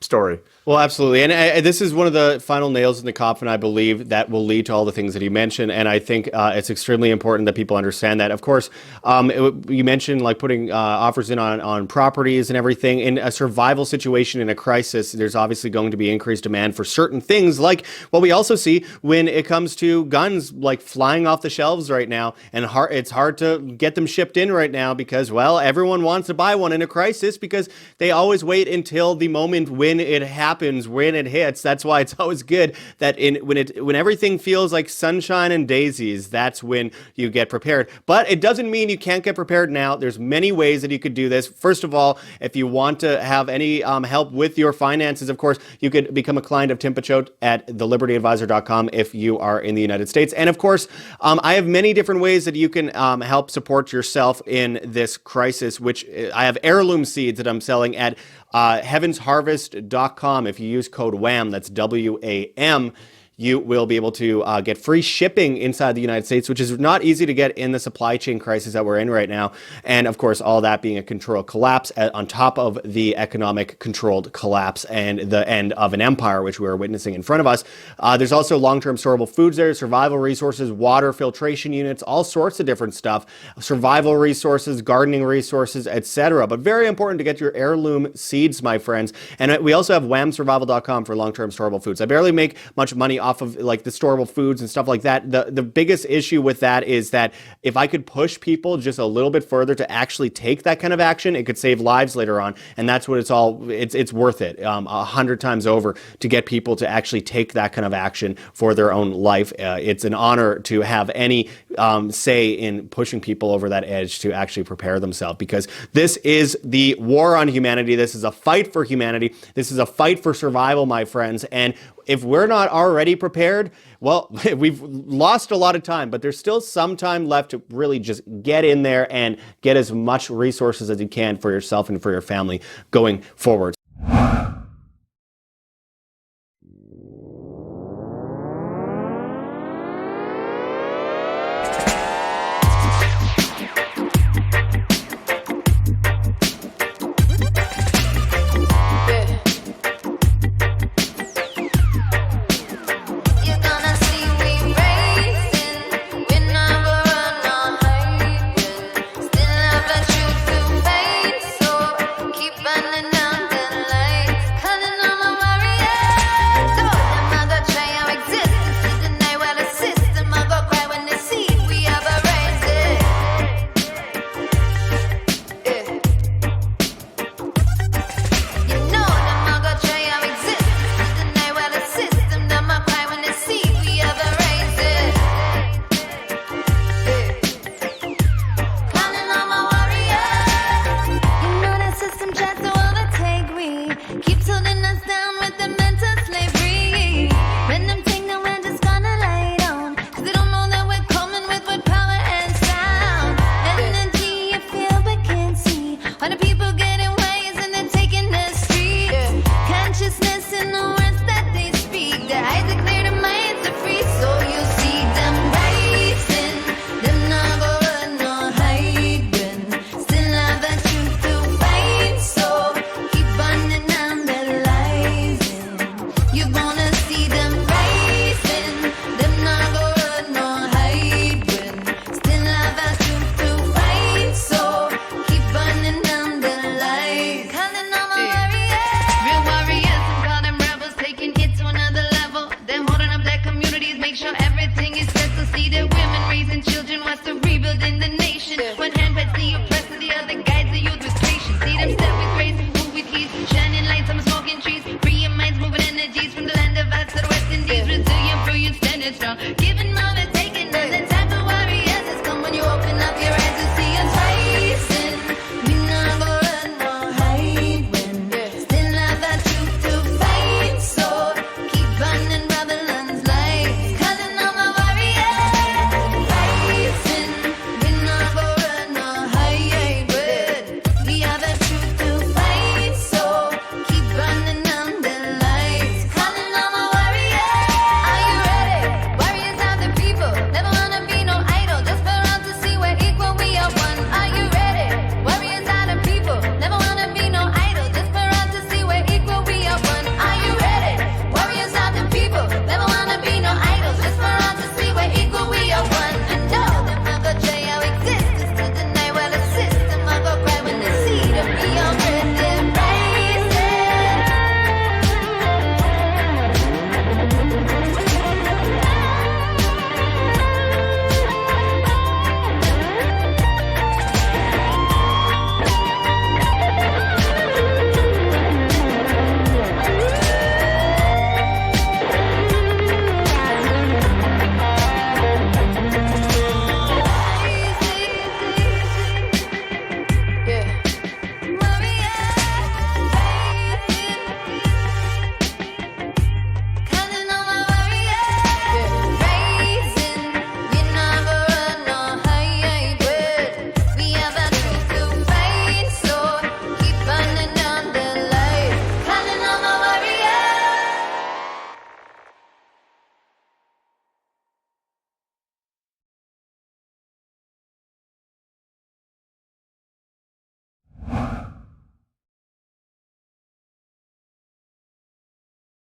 story. Well, absolutely. And this is one of the final nails in the coffin, I believe, that will lead to all the things that you mentioned. And I think it's extremely important that people understand that. Of course, you mentioned like putting offers in on properties and everything. In a survival situation, in a crisis, there's obviously going to be increased demand for certain things, like what we also see when it comes to guns, like flying off the shelves right now. And it's hard to get them shipped in right now because, well, everyone wants to buy one in a crisis, because they always wait until the moment when it happens, when it hits. That's why it's always good that when everything feels like sunshine and daisies, that's when you get prepared. But it doesn't mean you can't get prepared now. There's many ways that you could do this. First of all, if you want to have any help with your finances, of course, you could become a client of Tim Picciott at thelibertyadvisor.com if you are in the United States. And of course, I have many different ways that you can help support yourself in this crisis, which I have heirloom seeds that I'm selling at heavensharvest.com. If you use code WHAM, that's WAM, you will be able to get free shipping inside the United States, which is not easy to get in the supply chain crisis that we're in right now. And of course, all that being a controlled collapse on top of the economic controlled collapse and the end of an empire, which we are witnessing in front of us. There's also long-term storable foods there, survival resources, water filtration units, all sorts of different stuff, survival resources, gardening resources, etc. But very important to get your heirloom seeds, my friends. And we also have whamsurvival.com for long-term storable foods. I barely make much money off of like the storable foods and stuff like that. The biggest issue with that is that if I could push people just a little bit further to actually take that kind of action, it could save lives later on. And that's what it's worth it 100 times over to get people to actually take that kind of action for their own life. It's an honor to have any say in pushing people over that edge to actually prepare themselves, because this is the war on humanity. This is a fight for humanity. This is a fight for survival, my friends. And if we're not already prepared, well, we've lost a lot of time, but there's still some time left to really just get in there and get as much resources as you can for yourself and for your family going forward. Giving